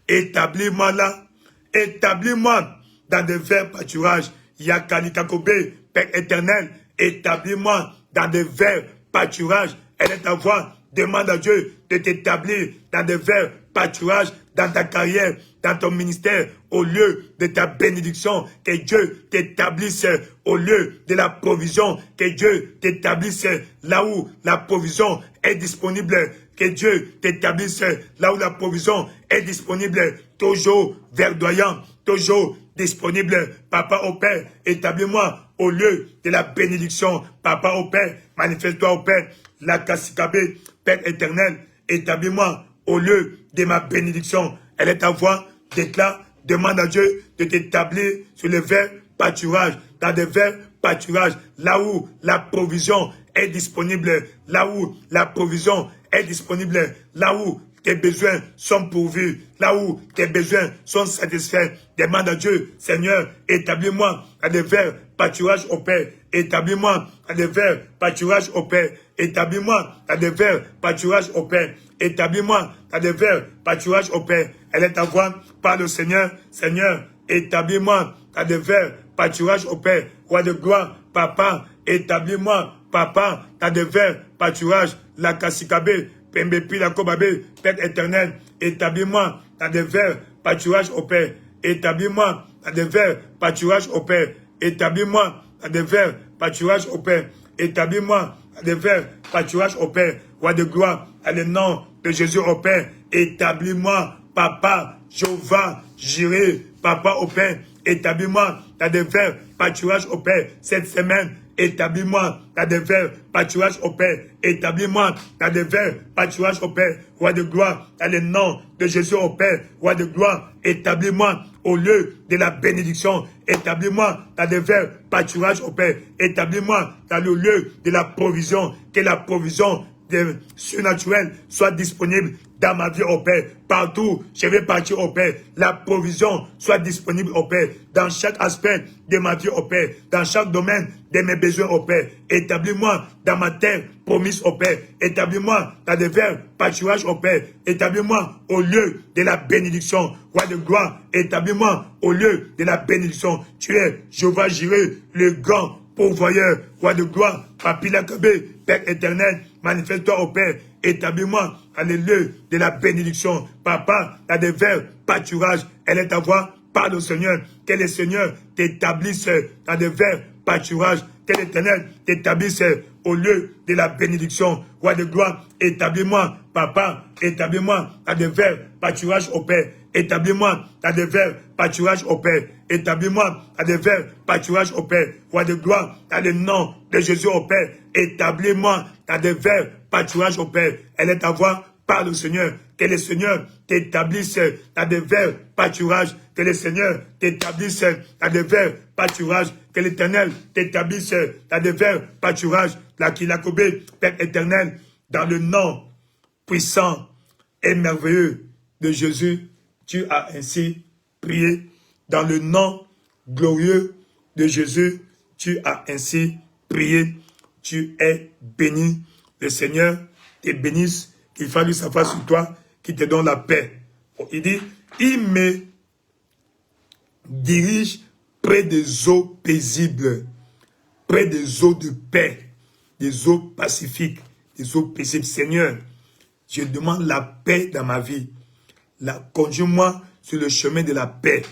Établis-moi là. Établis-moi dans des verts pâturages. Yakali Kakobe, Père éternel, établis-moi dans des verts pâturages. Elle est ta voix. Demande à Dieu de t'établir dans des verts pâturages dans ta carrière, dans ton ministère, au lieu de ta bénédiction. Que Dieu t'établisse au lieu de la provision. Que Dieu t'établisse là où la provision est disponible. Que Dieu t'établisse là où la provision est disponible. Toujours verdoyant, toujours disponible. Papa au Père, établis-moi au lieu de la bénédiction. Papa au Père, manifeste-toi au Père. La Kassikabé, Père éternel, établis-moi au lieu de ma bénédiction. Elle est ta voix, déclare, demande à Dieu de t'établir sur les verts pâturages, dans des verts pâturages, là où la provision est disponible, là où la provision est disponible, là où tes besoins sont pourvus, là où tes besoins sont satisfaits. Demande à Dieu, Seigneur, établis-moi à des verts pâturages au Père. Établis-moi à des verts pâturages au Père. Établis-moi à des verts pâturages au Père. Établis-moi à des verts pâturages au Père. Elle est ta voix, parle au Seigneur. Seigneur, établis-moi à des verts pâturages au Père. Roi de gloire, Papa, établis-moi, Papa, à des verts pâturages. La Kassikabé, Pembepi, la Kobabé, Père éternel, établis-moi dans des verts pâturages au Père. Établis-moi dans des verts pâturages au Père. Établis-moi dans des verts pâturages au Père. Établis-moi dans des verts pâturages au Père. Roi de gloire, à le nom de Jésus au Père. Établis-moi, Papa, Jéhovah, Jiré, Papa au Père. Établis-moi dans des vers pâturages, au Père, cette semaine. Établis-moi dans des vers pâturages, au Père. Établis-moi dans des vers pâturages, au Père. Roi de gloire, dans le nom de Jésus, au Père. Roi de gloire, établis-moi au lieu de la bénédiction. Établis-moi dans des vers pâturages, au Père. Établis-moi dans le lieu de la provision. Que la provision surnaturelle soit disponible dans ma vie, au Père. Partout, je vais partir, au Père. La provision soit disponible, au Père. Dans chaque aspect de ma vie, au Père. Dans chaque domaine de mes besoins, au Père. Établis-moi dans ma terre promise, au Père. Établis-moi dans des verts pâturages, au Père. Établis-moi au lieu de la bénédiction. Roi de gloire, établis-moi au lieu de la bénédiction. Tu es Jéhovah Jireh, le grand pourvoyeur. Roi de gloire, Papi Lakabé, Père éternel, manifeste-toi, au Père. Établis-moi dans le lieu de la bénédiction. Papa, dans des verts pâturages, elle est ta voix. Parle au Seigneur. Que le Seigneur t'établisse dans des verts pâturages. Que l'Éternel t'établisse au lieu de la bénédiction. Roi de gloire, établis-moi, Papa, établis-moi dans des verts pâturages, au Père. Établis-moi dans des verts pâturages, au Père. Établis-moi dans des verts pâturages, au Père. Roi de gloire, dans le nom de Jésus, au Père. Établis-moi dans des verts pâturages, au Père. Elle est ta voix. Parle au Seigneur. Que le Seigneur t'établisse dans des verts pâturages. Que le Seigneur t'établisse dans des verts pâturages. Que l'Éternel t'établisse dans des verts pâturages. La Kilakobé, Père éternel, dans le nom puissant et merveilleux de Jésus, tu as ainsi prié. Dans le nom glorieux de Jésus, tu as ainsi prié. Tu es béni. Le Seigneur te bénisse, qu'il fasse sa face sur toi, qu'il te donne la paix. Il dit, il me dirige près des eaux paisibles, près des eaux de paix, des eaux pacifiques, des eaux paisibles. Seigneur, je demande la paix dans ma vie. Conduis-moi sur le chemin de la paix,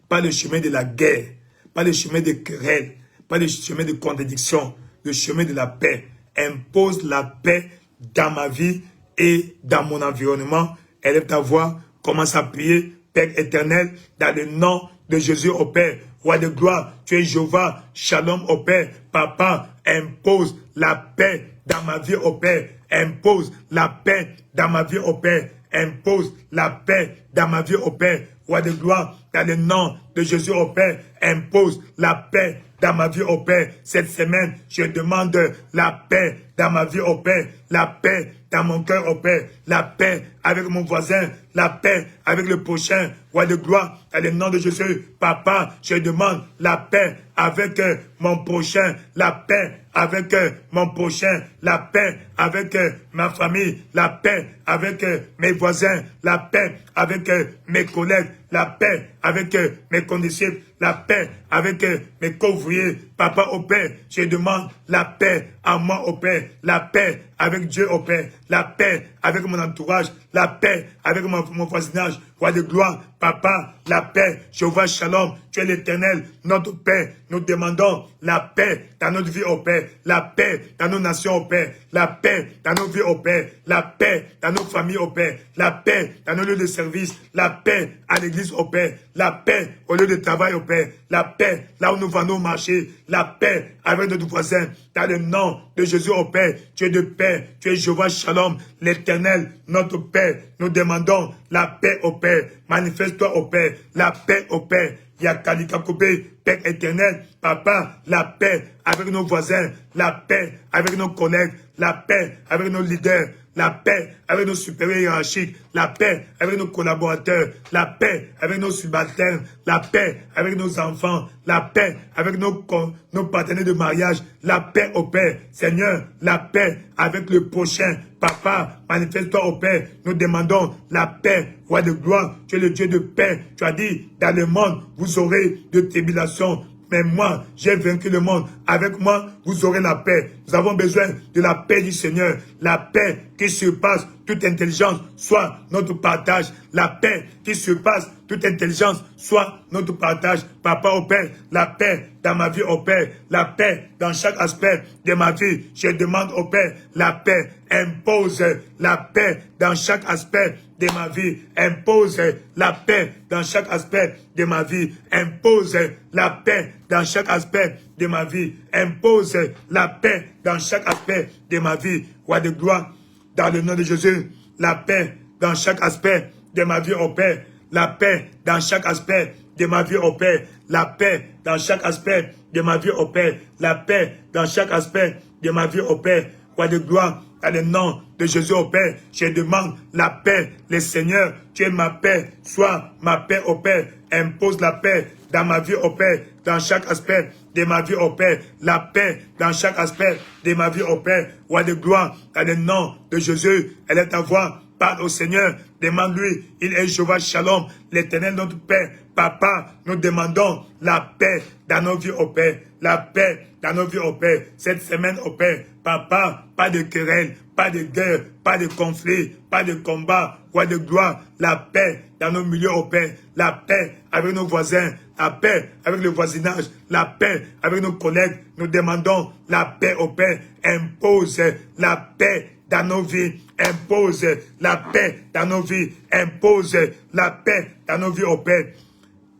pas le chemin de la guerre, pas le chemin de querelle, pas le chemin de contradiction, le chemin de la paix. Impose la paix dans ma vie et dans mon environnement. Élève ta voix, commence à prier, Père éternel, dans le nom de Jésus, au Père. Roi de gloire, tu es Jéhovah, Shalom, au Père. Papa, impose la paix dans ma vie, au Père. Impose la paix dans ma vie, au Père. Impose la paix dans ma vie, au Père. Roi de gloire, dans le nom de Jésus, au Père. Impose la paix dans ma vie, au Père. Cette semaine, je demande la paix dans ma vie, au Père. La paix dans mon cœur, au Père. La paix avec mon voisin. La paix avec le prochain. Roi de gloire, dans le nom de Jésus. Papa, je demande la paix avec mon prochain. La paix avec mon prochain. La paix avec ma famille. La paix avec mes voisins. La paix avec mes collègues. La paix avec mes condisciples. La paix avec mes couvriers. Papa, au Père, je demande la paix à moi, au Père. La paix avec Dieu, au Père. La paix avec mon entourage. La paix avec mon voisinage. Roi de gloire, Papa, la paix. Jéhovah Shalom, tu es l'Éternel, notre Père. Nous demandons la paix dans notre vie, au Père. La paix dans nos nations, au Père. La paix dans nos vies, au Père. La paix dans nos familles, au Père. La paix dans nos lieux de service. La paix à l'église, au Père. La paix au lieu de travail, au Père. La paix là où nous vendons au marché. La paix avec notre voisin. Dans le nom de Jésus, au Père. Tu es de paix. Tu es Jéhovah Shalom, l'Éternel, notre Père. Nous demandons la paix, au Père. Manifeste-toi, au Père. La paix, au Père. Yakalika Kobe, Père éternel, Papa, la paix avec nos voisins, la paix avec nos collègues, la paix avec nos leaders, la paix avec nos supérieurs hiérarchiques, la paix avec nos collaborateurs, la paix avec nos subalternes, la paix avec nos enfants, la paix avec nos partenaires de mariage, la paix au Père. Seigneur, la paix avec le prochain. Papa, manifeste-toi au Père. Nous demandons la paix. Roi de gloire, tu es le Dieu de paix. Tu as dit, dans le monde, vous aurez de tribulations. Mais moi, j'ai vaincu le monde. Avec moi, vous aurez la paix. Nous avons besoin de la paix du Seigneur. La paix qui surpasse toute intelligence, soit notre partage. La paix qui surpasse toute intelligence, soit notre partage. Papa au Père, la paix dans ma vie au Père. La paix dans chaque aspect de ma vie. Je demande au Père, la paix. Impose la paix dans chaque aspect de ma vie. Impose la paix dans chaque aspect de ma vie. Impose la paix dans chaque aspect de ma vie. Impose la paix dans chaque aspect de ma vie. Roi de gloire, dans le nom de Jésus, la paix dans chaque aspect de ma vie au Père. La paix dans chaque aspect de ma vie au Père. La paix dans chaque aspect de ma vie au Père. La paix dans chaque aspect de ma vie au Père. Roi de gloire, dans le nom de Jésus au Père, je demande la paix. Le Seigneur, tu es ma paix. Sois ma paix au Père. Impose la paix dans ma vie au Père. Dans chaque aspect de ma vie au Père. La paix dans chaque aspect de ma vie au Père. Roi de gloire, dans le nom de Jésus, elle est ta voix. Parle au Seigneur, demande-lui, il est Jéhovah Shalom, l'Éternel notre Père. Papa, nous demandons la paix dans nos vies au Père, la paix dans nos vies au Père, cette semaine au Père. Papa, pas de querelle, pas de guerre, pas de conflit, pas de combat, roi de gloire, la paix dans nos milieux au Père, la paix avec nos voisins, la paix avec le voisinage, la paix avec nos collègues. Nous demandons la paix au Père, impose la paix dans nos vies, impose la paix dans nos vies, impose la paix dans nos vies au Père.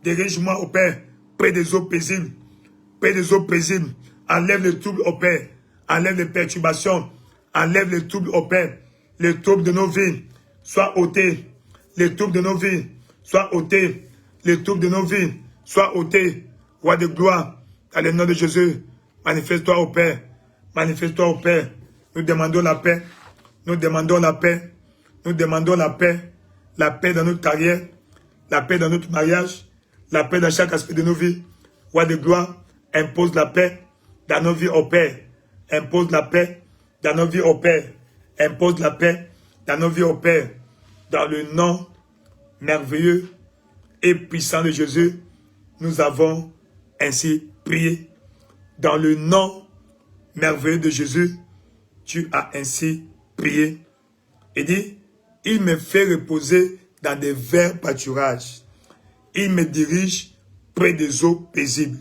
Dirige-moi au Père, près des eaux paisibles, près des eaux paisibles. Enlève le trouble au Père, enlève les perturbations, enlève le trouble au Père. Le trouble de nos vies soit ôté, le trouble de nos vies soit ôté, le trouble de nos vies soit ôté. Roi de gloire, dans le nom de Jésus, manifeste-toi au Père, manifeste-toi au Père. Nous demandons la paix. Nous demandons la paix. Nous demandons la paix. La paix dans notre carrière. La paix dans notre mariage. La paix dans chaque aspect de nos vies. Roi de gloire, impose la paix dans nos vies au Père. Impose la paix dans nos vies au Père. Impose la paix dans nos vies au Père. Dans le nom merveilleux et puissant de Jésus, nous avons ainsi prié. Dans le nom merveilleux de Jésus, tu as ainsi prié. Et dit, il me fait reposer dans des verts pâturages. Il me dirige près des eaux paisibles.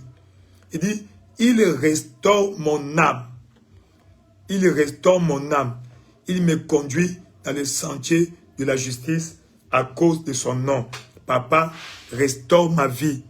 Il dit, il restaure mon âme. Il restaure mon âme. Il me conduit dans le sentier de la justice à cause de son nom. Papa, restaure ma vie.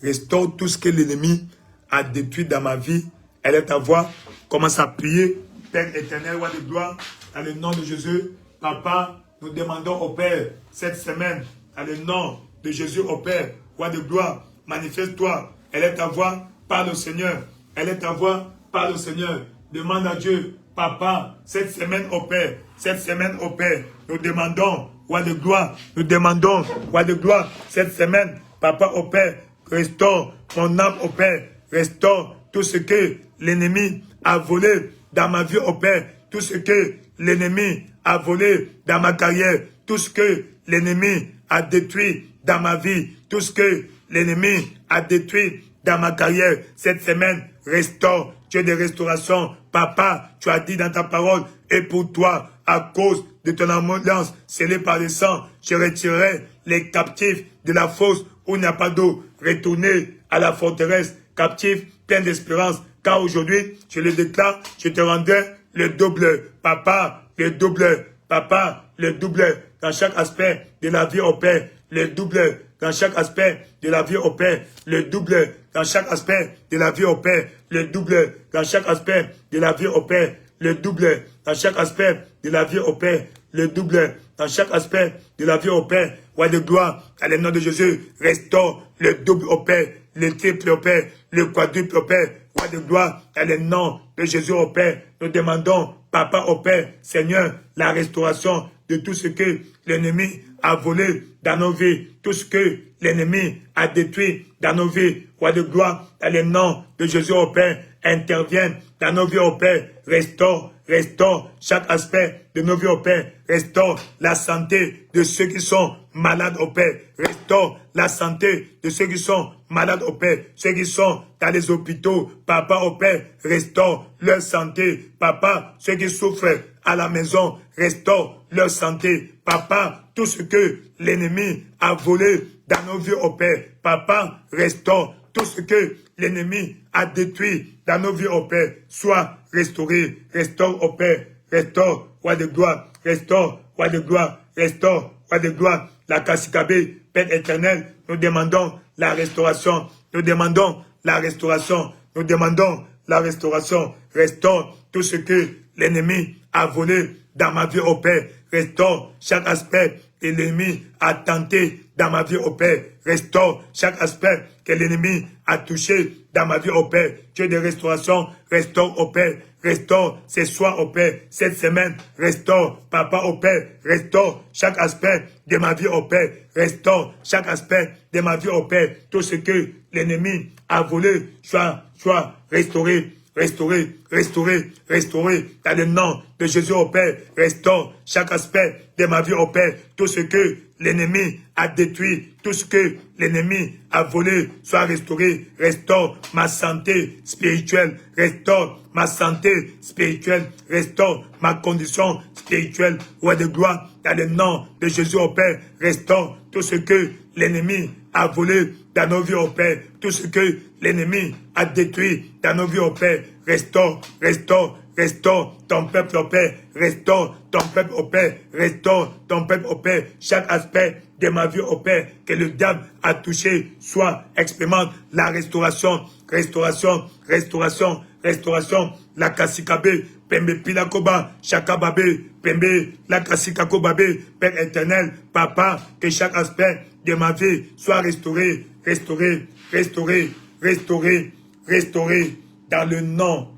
Restaure tout ce que l'ennemi a détruit dans ma vie. Elle est ta voix. Commence à prier. Père éternel, roi de gloire, dans le nom de Jésus, Papa, nous demandons au Père, cette semaine, dans le nom de Jésus au Père, roi de gloire, manifeste-toi. Elle est ta voix, parle au Seigneur. Elle est ta voix, parle au Seigneur. Demande à Dieu, Papa, cette semaine au Père, cette semaine au Père, nous demandons, roi de gloire, nous demandons, roi de gloire, cette semaine, Papa au Père, restaure mon âme au Père, restaure tout ce que l'ennemi a volé dans ma vie au Père, tout ce que l'ennemi a volé dans ma carrière, tout ce que l'ennemi a détruit dans ma vie, tout ce que l'ennemi a détruit dans ma carrière, cette semaine, restaure, tu es de restauration. Papa, tu as dit dans ta parole, et pour toi, à cause de ton abondance scellée par le sang, je retirerai les captifs de la fosse où il n'y a pas d'eau. Retournez à la forteresse, captifs, plein d'espérance, car aujourd'hui, je le déclare, je te rendrai le double. Papa, le double. Papa, le double dans chaque aspect de la vie au Père. Le double dans chaque aspect de la vie au Père. Le double dans chaque aspect de la vie au Père. Le double dans chaque aspect de la vie au Père. Le double dans chaque aspect de la vie au Père. Le double dans chaque aspect de la vie au Père. Roi de gloire, dans le nom de Jésus, restaure le double au Père, le triple au Père, le quadruple au Père. Roi de gloire, dans le nom de Jésus au Père, nous demandons, Papa au Père, Seigneur, la restauration de tout ce que l'ennemi a volé dans nos vies, tout ce que l'ennemi a détruit dans nos vies. Roi de gloire, dans le nom de Jésus au Père, intervienne dans nos vies au Père, restaure chaque aspect de nos vies, au Père. Restaure la santé de ceux qui sont malades, au Père. Restaure la santé de ceux qui sont malades, au Père. Ceux qui sont dans les hôpitaux, Papa, au Père, restaure leur santé. Papa, ceux qui souffrent à la maison, restaure leur santé. Papa, tout ce que l'ennemi a volé dans nos vies, au Père. Papa, restaure tout ce que l'ennemi a détruit dans nos vies, au Père. Soit restauré. Restaure, au Père. Restaure, roi de gloire. Restaure, roi de gloire. Restaure, roi de gloire. La Kassikabé, Père éternel, nous demandons la restauration. Nous demandons la restauration. Nous demandons la restauration. Restaure tout ce que l'ennemi a volé dans ma vie, au Père. Restaure chaque aspect que l'ennemi a tenté dans ma vie, au Père. Restaure chaque aspect que l'ennemi a touché dans ma vie, au Père. Dieu de restauration, restaure, au Père. Restaure ce soir, au Père. Cette semaine, restaure, Papa, au Père. Restaure chaque aspect de ma vie, au Père. Restaure chaque aspect de ma vie, au Père. Tout ce que l'ennemi a volé, soit restauré. Restaurer, restaurer, restaurer, dans le nom de Jésus, au Père. Restaure chaque aspect de ma vie, au Père. Tout ce que l'ennemi a détruit, tout ce que l'ennemi a volé, soit restauré. Restaure ma santé spirituelle. Restaure ma santé spirituelle. Restaure ma condition spirituelle. Roi de gloire, dans le nom de Jésus, au Père. Restaure tout ce que l'ennemi a volé dans nos vies, au Père. Tout ce que l'ennemi a détruit dans nos vies, au Père. Restaure, restaure, restaure ton peuple, au Père. Restaure ton peuple, au Père. Restaure ton peuple, au Père. Chaque aspect de ma vie, au Père, que le diable a touché, soit expérimente la restauration, restauration, restauration, restauration. La Kassikabé, Pembe Pilakoba, Chakababé, Pembe, la Kassikakobabé, Père éternel, Papa, que chaque aspect de ma vie soit restauré, restauré, restauré, restauré, restauré. Dans le nom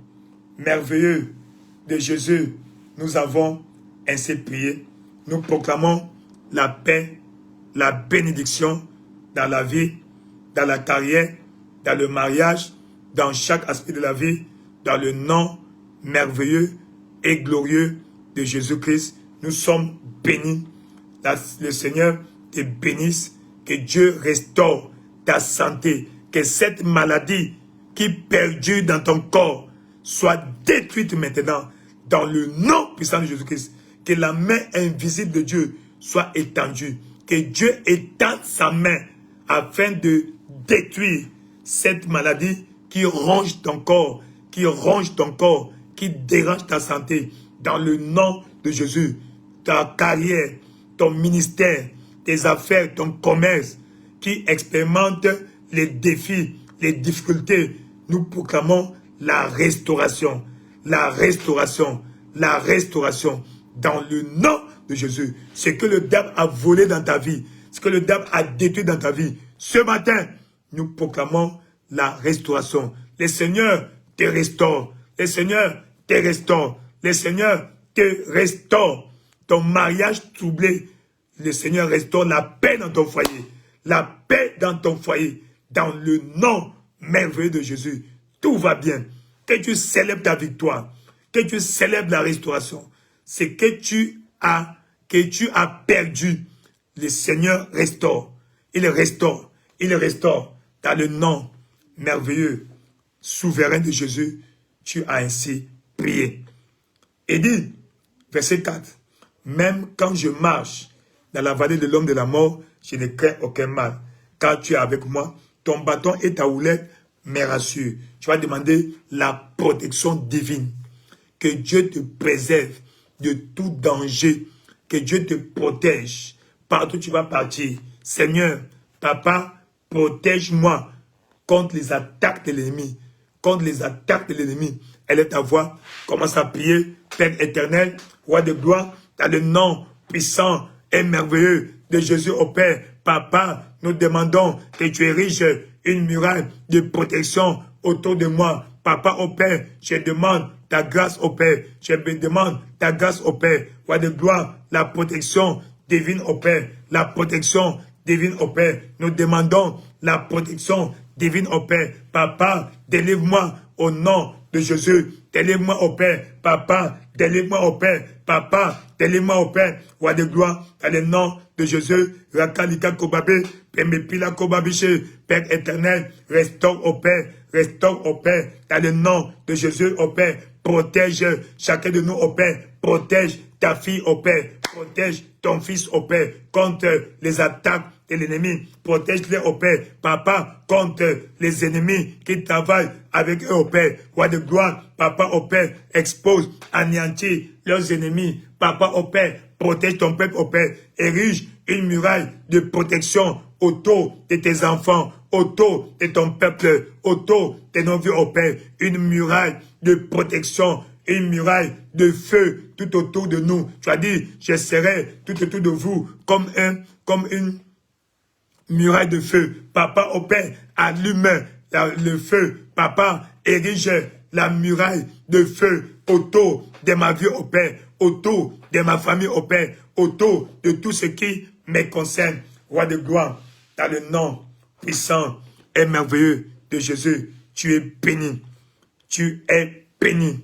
merveilleux de Jésus, nous avons ainsi prié. Nous proclamons la paix, la bénédiction dans la vie, dans la carrière, dans le mariage, dans chaque aspect de la vie, dans le nom merveilleux et glorieux de Jésus-Christ. Nous sommes bénis. Le Seigneur te bénisse. Que Dieu restaure ta santé. Que cette maladie qui perdure dans ton corps soit détruite maintenant dans le nom puissant de Jésus-Christ. Que la main invisible de Dieu soit étendue. Que Dieu étende sa main afin de détruire cette maladie qui ronge ton corps, qui dérange ta santé. Dans le nom de Jésus, ta carrière, ton ministère, tes affaires, ton commerce, qui expérimente les défis, les difficultés, nous proclamons la restauration, la restauration, la restauration. Dans le nom de Jésus, ce que le diable a volé dans ta vie, ce que le diable a détruit dans ta vie, ce matin, nous proclamons la restauration. Le Seigneur te restaure, le Seigneur te restaure, le Seigneur te restaure. Ton mariage troublé, le Seigneur restaure la paix dans ton foyer, la paix dans ton foyer, dans le nom merveilleux de Jésus. Tout va bien. Que tu célèbres ta victoire, que tu célèbres la restauration. C'est que tu as perdu. Le Seigneur restaure. Il restaure. Il restaure. Dans le nom merveilleux, souverain de Jésus, tu as ainsi prié. Et dit, verset 4, même quand je marche dans la vallée de l'homme de la mort, je ne crains aucun mal. Car tu es avec moi, ton bâton et ta houlette me rassurent. Tu vas demander la protection divine. Que Dieu te préserve de tout danger. Que Dieu te protège. Partout où tu vas partir. Seigneur, Papa, protège-moi contre les attaques de l'ennemi. Contre les attaques de l'ennemi. Elle est ta voix. Commence à prier. Père éternel, roi de gloire, dans le nom puissant et merveilleux de Jésus au Père. Papa, nous demandons que tu ériges une muraille de protection autour de moi. Papa au Père, je demande ta grâce au Père. Je demande ta grâce au Père. Roi de gloire, la protection divine au Père. La protection divine au Père. Nous demandons la protection divine au Père. Papa, délivre-moi au nom de Jésus. Délivre-moi au Père. Papa, délivre-moi au Père. Papa, délivre-moi au Père. Roi de gloire, dans le nom de Jésus. Rakalika Kobabe, Pembepila Kobabiche, Père éternel, restaure au Père. Restaure au Père, dans le nom de Jésus au Père. Protège chacun de nous au Père. Protège ta fille au Père. Protège ton fils au Père contre les attaques de l'ennemi. Protège-les au Père. Papa, contre les ennemis qui travaillent avec eux au Père. Roi de gloire, Papa au Père, expose, anéantit leurs ennemis. Papa au Père, protège ton peuple au Père. Érige une muraille de protection autour de tes enfants, autour de ton peuple, autour de nos vies au Père. Une muraille de protection, une muraille de feu tout autour de nous. Tu as dit, je serai tout autour de vous comme une muraille de feu. Papa au Père, allume le feu. Papa, érige la muraille de feu autour de ma vie au Père, autour de ma famille au Père, autour de tout ce qui me concerne. Roi de gloire, dans le nom puissant et merveilleux de Jésus, tu es béni. Tu es béni.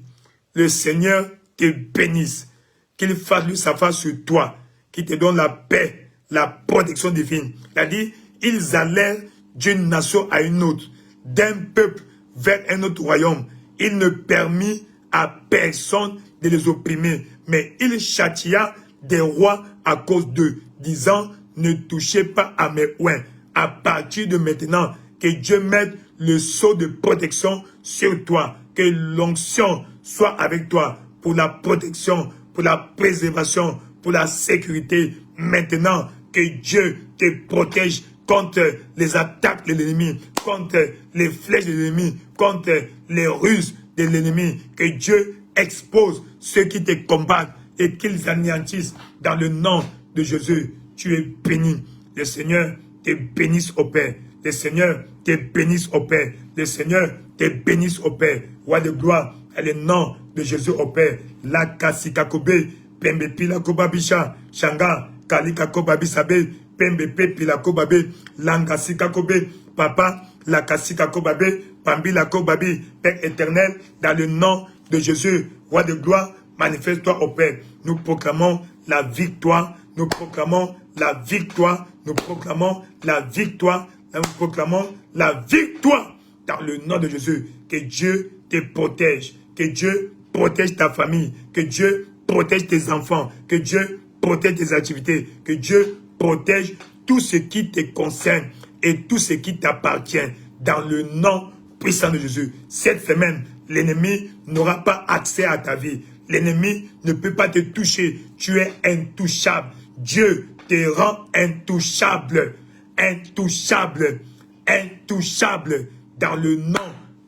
Le Seigneur te bénisse. Qu'il fasse lui sa face sur toi, qu'il te donne la paix, la protection divine. C'est-à-dire, ils allèrent d'une nation à une autre, d'un peuple vers un autre royaume. Il ne permit à personne de les opprimer, mais il châtia des rois à cause d'eux, disant, ne touchez pas à mes oins. À partir de maintenant, que Dieu mette le sceau de protection sur toi, que l'onction soit avec toi pour la protection, pour la préservation, pour la sécurité. Maintenant, que Dieu te protège contre les attaques de l'ennemi, contre les flèches de l'ennemi, contre les ruses de l'ennemi. Que Dieu expose ceux qui te combattent et qu'ils anéantissent dans le nom de Jésus. Tu es béni. Le Seigneur te bénisse au Père. Le Seigneur te bénisse au Père. Le Seigneur te bénisse au Père. Roi de gloire, dans le nom de Jésus au Père. La kasikakobe, pembe pila kobabisha, shanga, kalika kobabisabe, pembe pila kobabe, langa sikakobe, papa, la kasikakobabe, pambi la kobabi, Père éternel, dans le nom de Jésus, Roi de gloire, manifeste-toi au Père. Nous proclamons la victoire, nous proclamons la victoire, nous proclamons la victoire, nous proclamons la victoire dans le nom de Jésus. Que Dieu te protège, que Dieu protège ta famille, que Dieu protège tes enfants, que Dieu protège tes activités, que Dieu protège tout ce qui te concerne et tout ce qui t'appartient dans le nom puissant de Jésus. Cette semaine, l'ennemi n'aura pas accès à ta vie. L'ennemi ne peut pas te toucher. Tu es intouchable. Dieu te rend intouchable. Intouchable. Intouchable. Dans le nom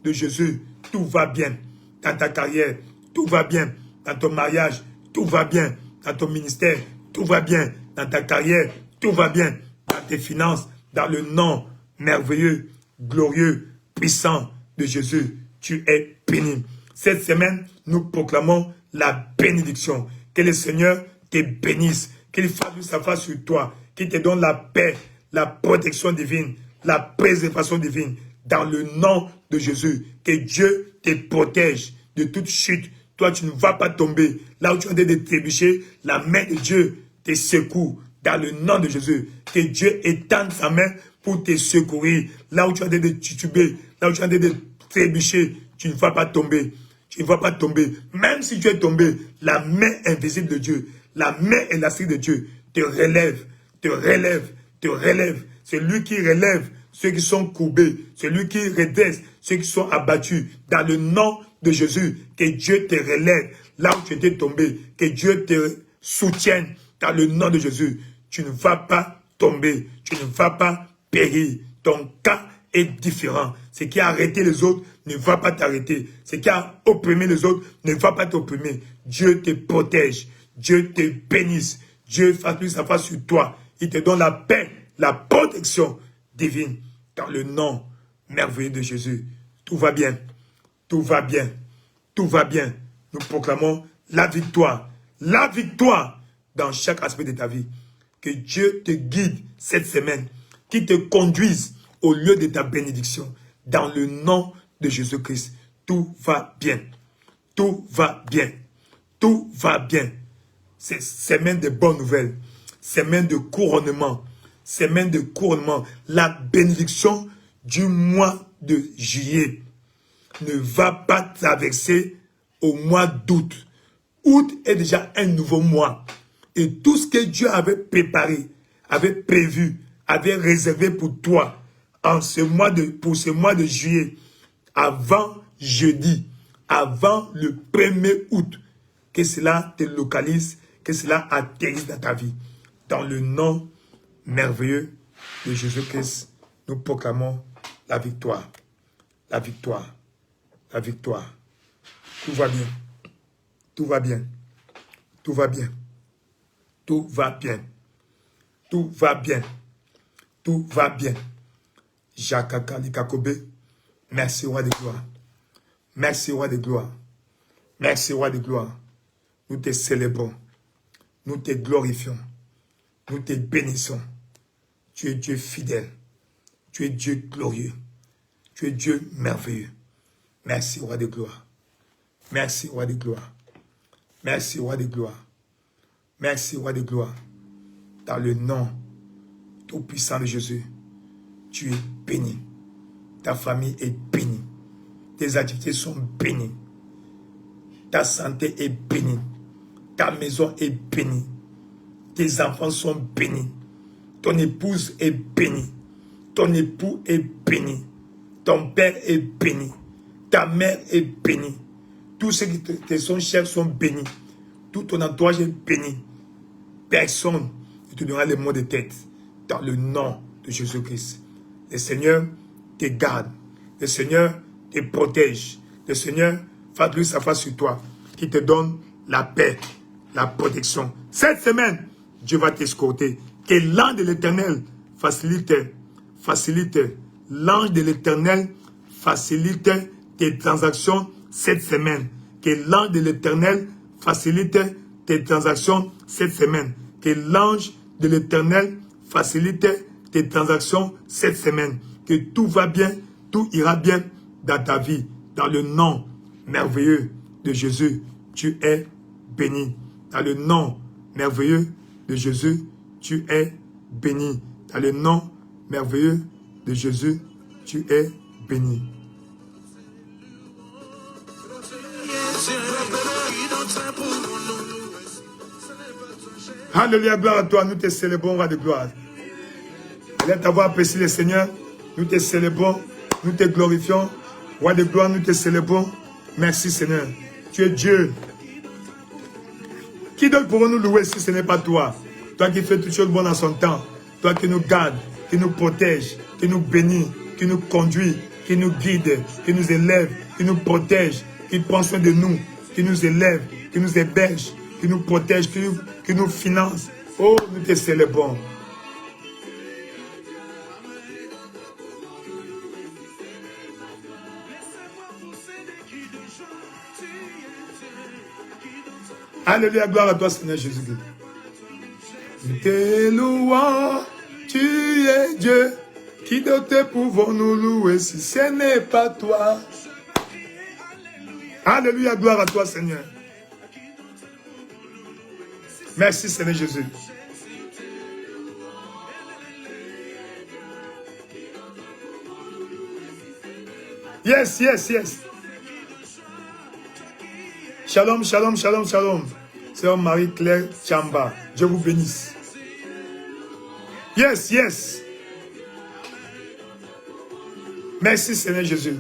de Jésus, tout va bien. Dans ta carrière, tout va bien. Dans ton mariage, tout va bien. Dans ton ministère, tout va bien. Dans ta carrière, tout va bien. Dans tes finances, dans le nom merveilleux, glorieux, puissant de Jésus, tu es béni. Cette semaine, nous proclamons la bénédiction. Que le Seigneur te bénisse, qu'il fasse sa face sur toi, qu'il te donne la paix, la protection divine, la préservation divine. Dans le nom de Jésus, que Dieu te protège de toute chute. Toi, tu ne vas pas tomber. Là où tu es en train de trébucher, la main de Dieu te secoue. Dans le nom de Jésus, que Dieu étende sa main pour te secourir. Là où tu es en train de tituber, là où tu es en train de trébucher, tu ne vas pas tomber. Tu ne vas pas tomber. Même si tu es tombé, la main invisible de Dieu, la main élastique de Dieu te relève, te relève, te relève. C'est lui qui relève ceux qui sont courbés. C'est lui qui redresse ceux qui sont abattus. Dans le nom de Jésus, que Dieu te relève là où tu étais tombé. Que Dieu te soutienne dans le nom de Jésus. Tu ne vas pas tomber. Tu ne vas pas périr. Ton cas est différent. Ce qui a arrêté les autres ne va pas t'arrêter. Ce qui a opprimé les autres ne va pas t'opprimer. Dieu te protège. Dieu te bénisse. Dieu fasse lui sa face sur toi. Il te donne la paix, la protection divine. Dans le nom merveilleux de Jésus. Tout va bien. Tout va bien. Tout va bien. Nous proclamons la victoire. La victoire dans chaque aspect de ta vie. Que Dieu te guide cette semaine. Qu'il te conduise au lieu de ta bénédiction. Dans le nom de Jésus-Christ. tout va bien. Tout va bien. Tout va bien. C'est semaine de bonnes nouvelles. Semaine de couronnement. Semaine de couronnement. La bénédiction du mois de juillet ne va pas traverser au mois d'août. Août est déjà un nouveau mois. Et tout ce que Dieu avait préparé, avait prévu, avait réservé pour toi pour ce mois de juillet, avant jeudi, avant le 1er août, que cela te localise, que cela atterrisse dans ta vie. Dans le nom merveilleux de Jésus-Christ, nous proclamons la victoire. La victoire. La victoire. Tout va bien. Tout va bien. Tout va bien. Tout va bien. Tout va bien. Tout va bien. Jacques Kakobe. Merci, roi de gloire. Merci, roi de gloire. Merci, roi de gloire. Nous te célébrons. Nous te glorifions. Nous te bénissons. Tu es Dieu fidèle. Tu es Dieu glorieux. Tu es Dieu merveilleux. Merci, roi de gloire. Merci, roi de gloire. Merci, roi de gloire. Merci, roi de gloire. Dans le nom tout-puissant de Jésus, tu es béni. Ta famille est bénie. Tes activités sont bénies. Ta santé est bénie. Ta maison est bénie. Tes enfants sont bénis. Ton épouse est bénie. Ton époux est béni. Ton père est béni. Ta mère est bénie. Tous ceux qui te sont chers sont bénis. Tout ton entourage est béni. Personne ne te donnera les mots de tête. Dans le nom de Jésus-Christ. Le Seigneur te garde. Le Seigneur te protège. Le Seigneur fasse lui sa face sur toi. Qui te donne la paix, la protection. Cette semaine, Dieu va t'escorter. Que l'ange de l'Éternel facilite. L'ange de l'Éternel facilite tes transactions cette semaine. Que l'ange de l'Éternel facilite tes transactions cette semaine. Que l'ange de l'Éternel facilite tes transactions cette semaine. Que tout va bien, tout ira bien dans ta vie. Dans le nom merveilleux de Jésus, tu es béni. Dans le nom merveilleux de Jésus, tu es béni. Dans le nom merveilleux de Jésus, tu es béni. Alléluia, gloire à toi, nous te célébrons, roi de gloire. Allez t'avoir apprécié le Seigneur, nous te célébrons, nous te glorifions. Roi de gloire, nous te célébrons. Merci Seigneur, tu es Dieu. Qui d'autre pourrons nous louer si ce n'est pas toi? Toi qui fais toutes choses bonnes en son temps. Toi qui nous gardes, qui nous protège, qui nous bénit, qui nous conduit, qui nous guide, qui nous élève, qui nous protège, qui prend soin de nous, qui nous élève, qui nous héberge, qui nous protège, qui nous finance. Oh, nous te célébrons. Alléluia, gloire à toi, Seigneur Jésus-Christ. Nous te louons, tu es Dieu. Qui d'autre pouvons-nous louer si ce n'est pas toi? Alléluia, gloire à toi, Seigneur. Merci, Seigneur Jésus. Yes, yes, yes. Shalom, shalom, shalom, shalom. Sœur Marie-Claire Chamba. Dieu vous bénisse. Yes, yes. Merci, Seigneur Jésus.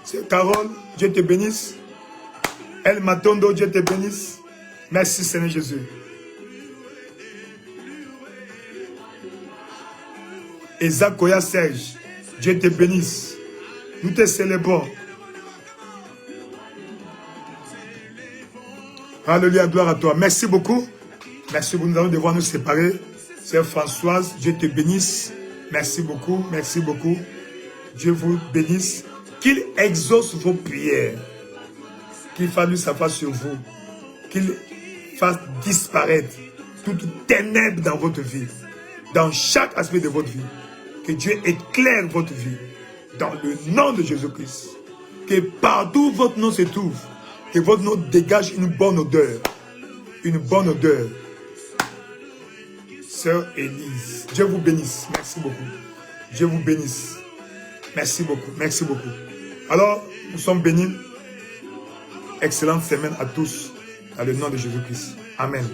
C'est Carole, Dieu te bénisse. El Matondo, Dieu te bénisse. Merci, Seigneur Jésus. Ezakoya Serge, Dieu te bénisse. Nous te célébrons. Alléluia, gloire à toi. Merci beaucoup. Merci beaucoup. Nous allons devoir nous séparer. Sœur Françoise, Dieu te bénisse. Merci beaucoup. Merci beaucoup. Dieu vous bénisse. Qu'il exauce vos prières. Qu'il fasse sa face sur vous. Qu'il fasse disparaître toute ténèbre dans votre vie. dans chaque aspect de votre vie. Que Dieu éclaire votre vie dans le nom de Jésus-Christ. Que partout votre nom se trouve, que votre nom dégage une bonne odeur. Une bonne odeur. Sœur Élise, Dieu vous bénisse. Merci beaucoup. Dieu vous bénisse. Merci beaucoup. Merci beaucoup. Alors, nous sommes bénis. Excellente semaine à tous. Dans le nom de Jésus-Christ. Amen.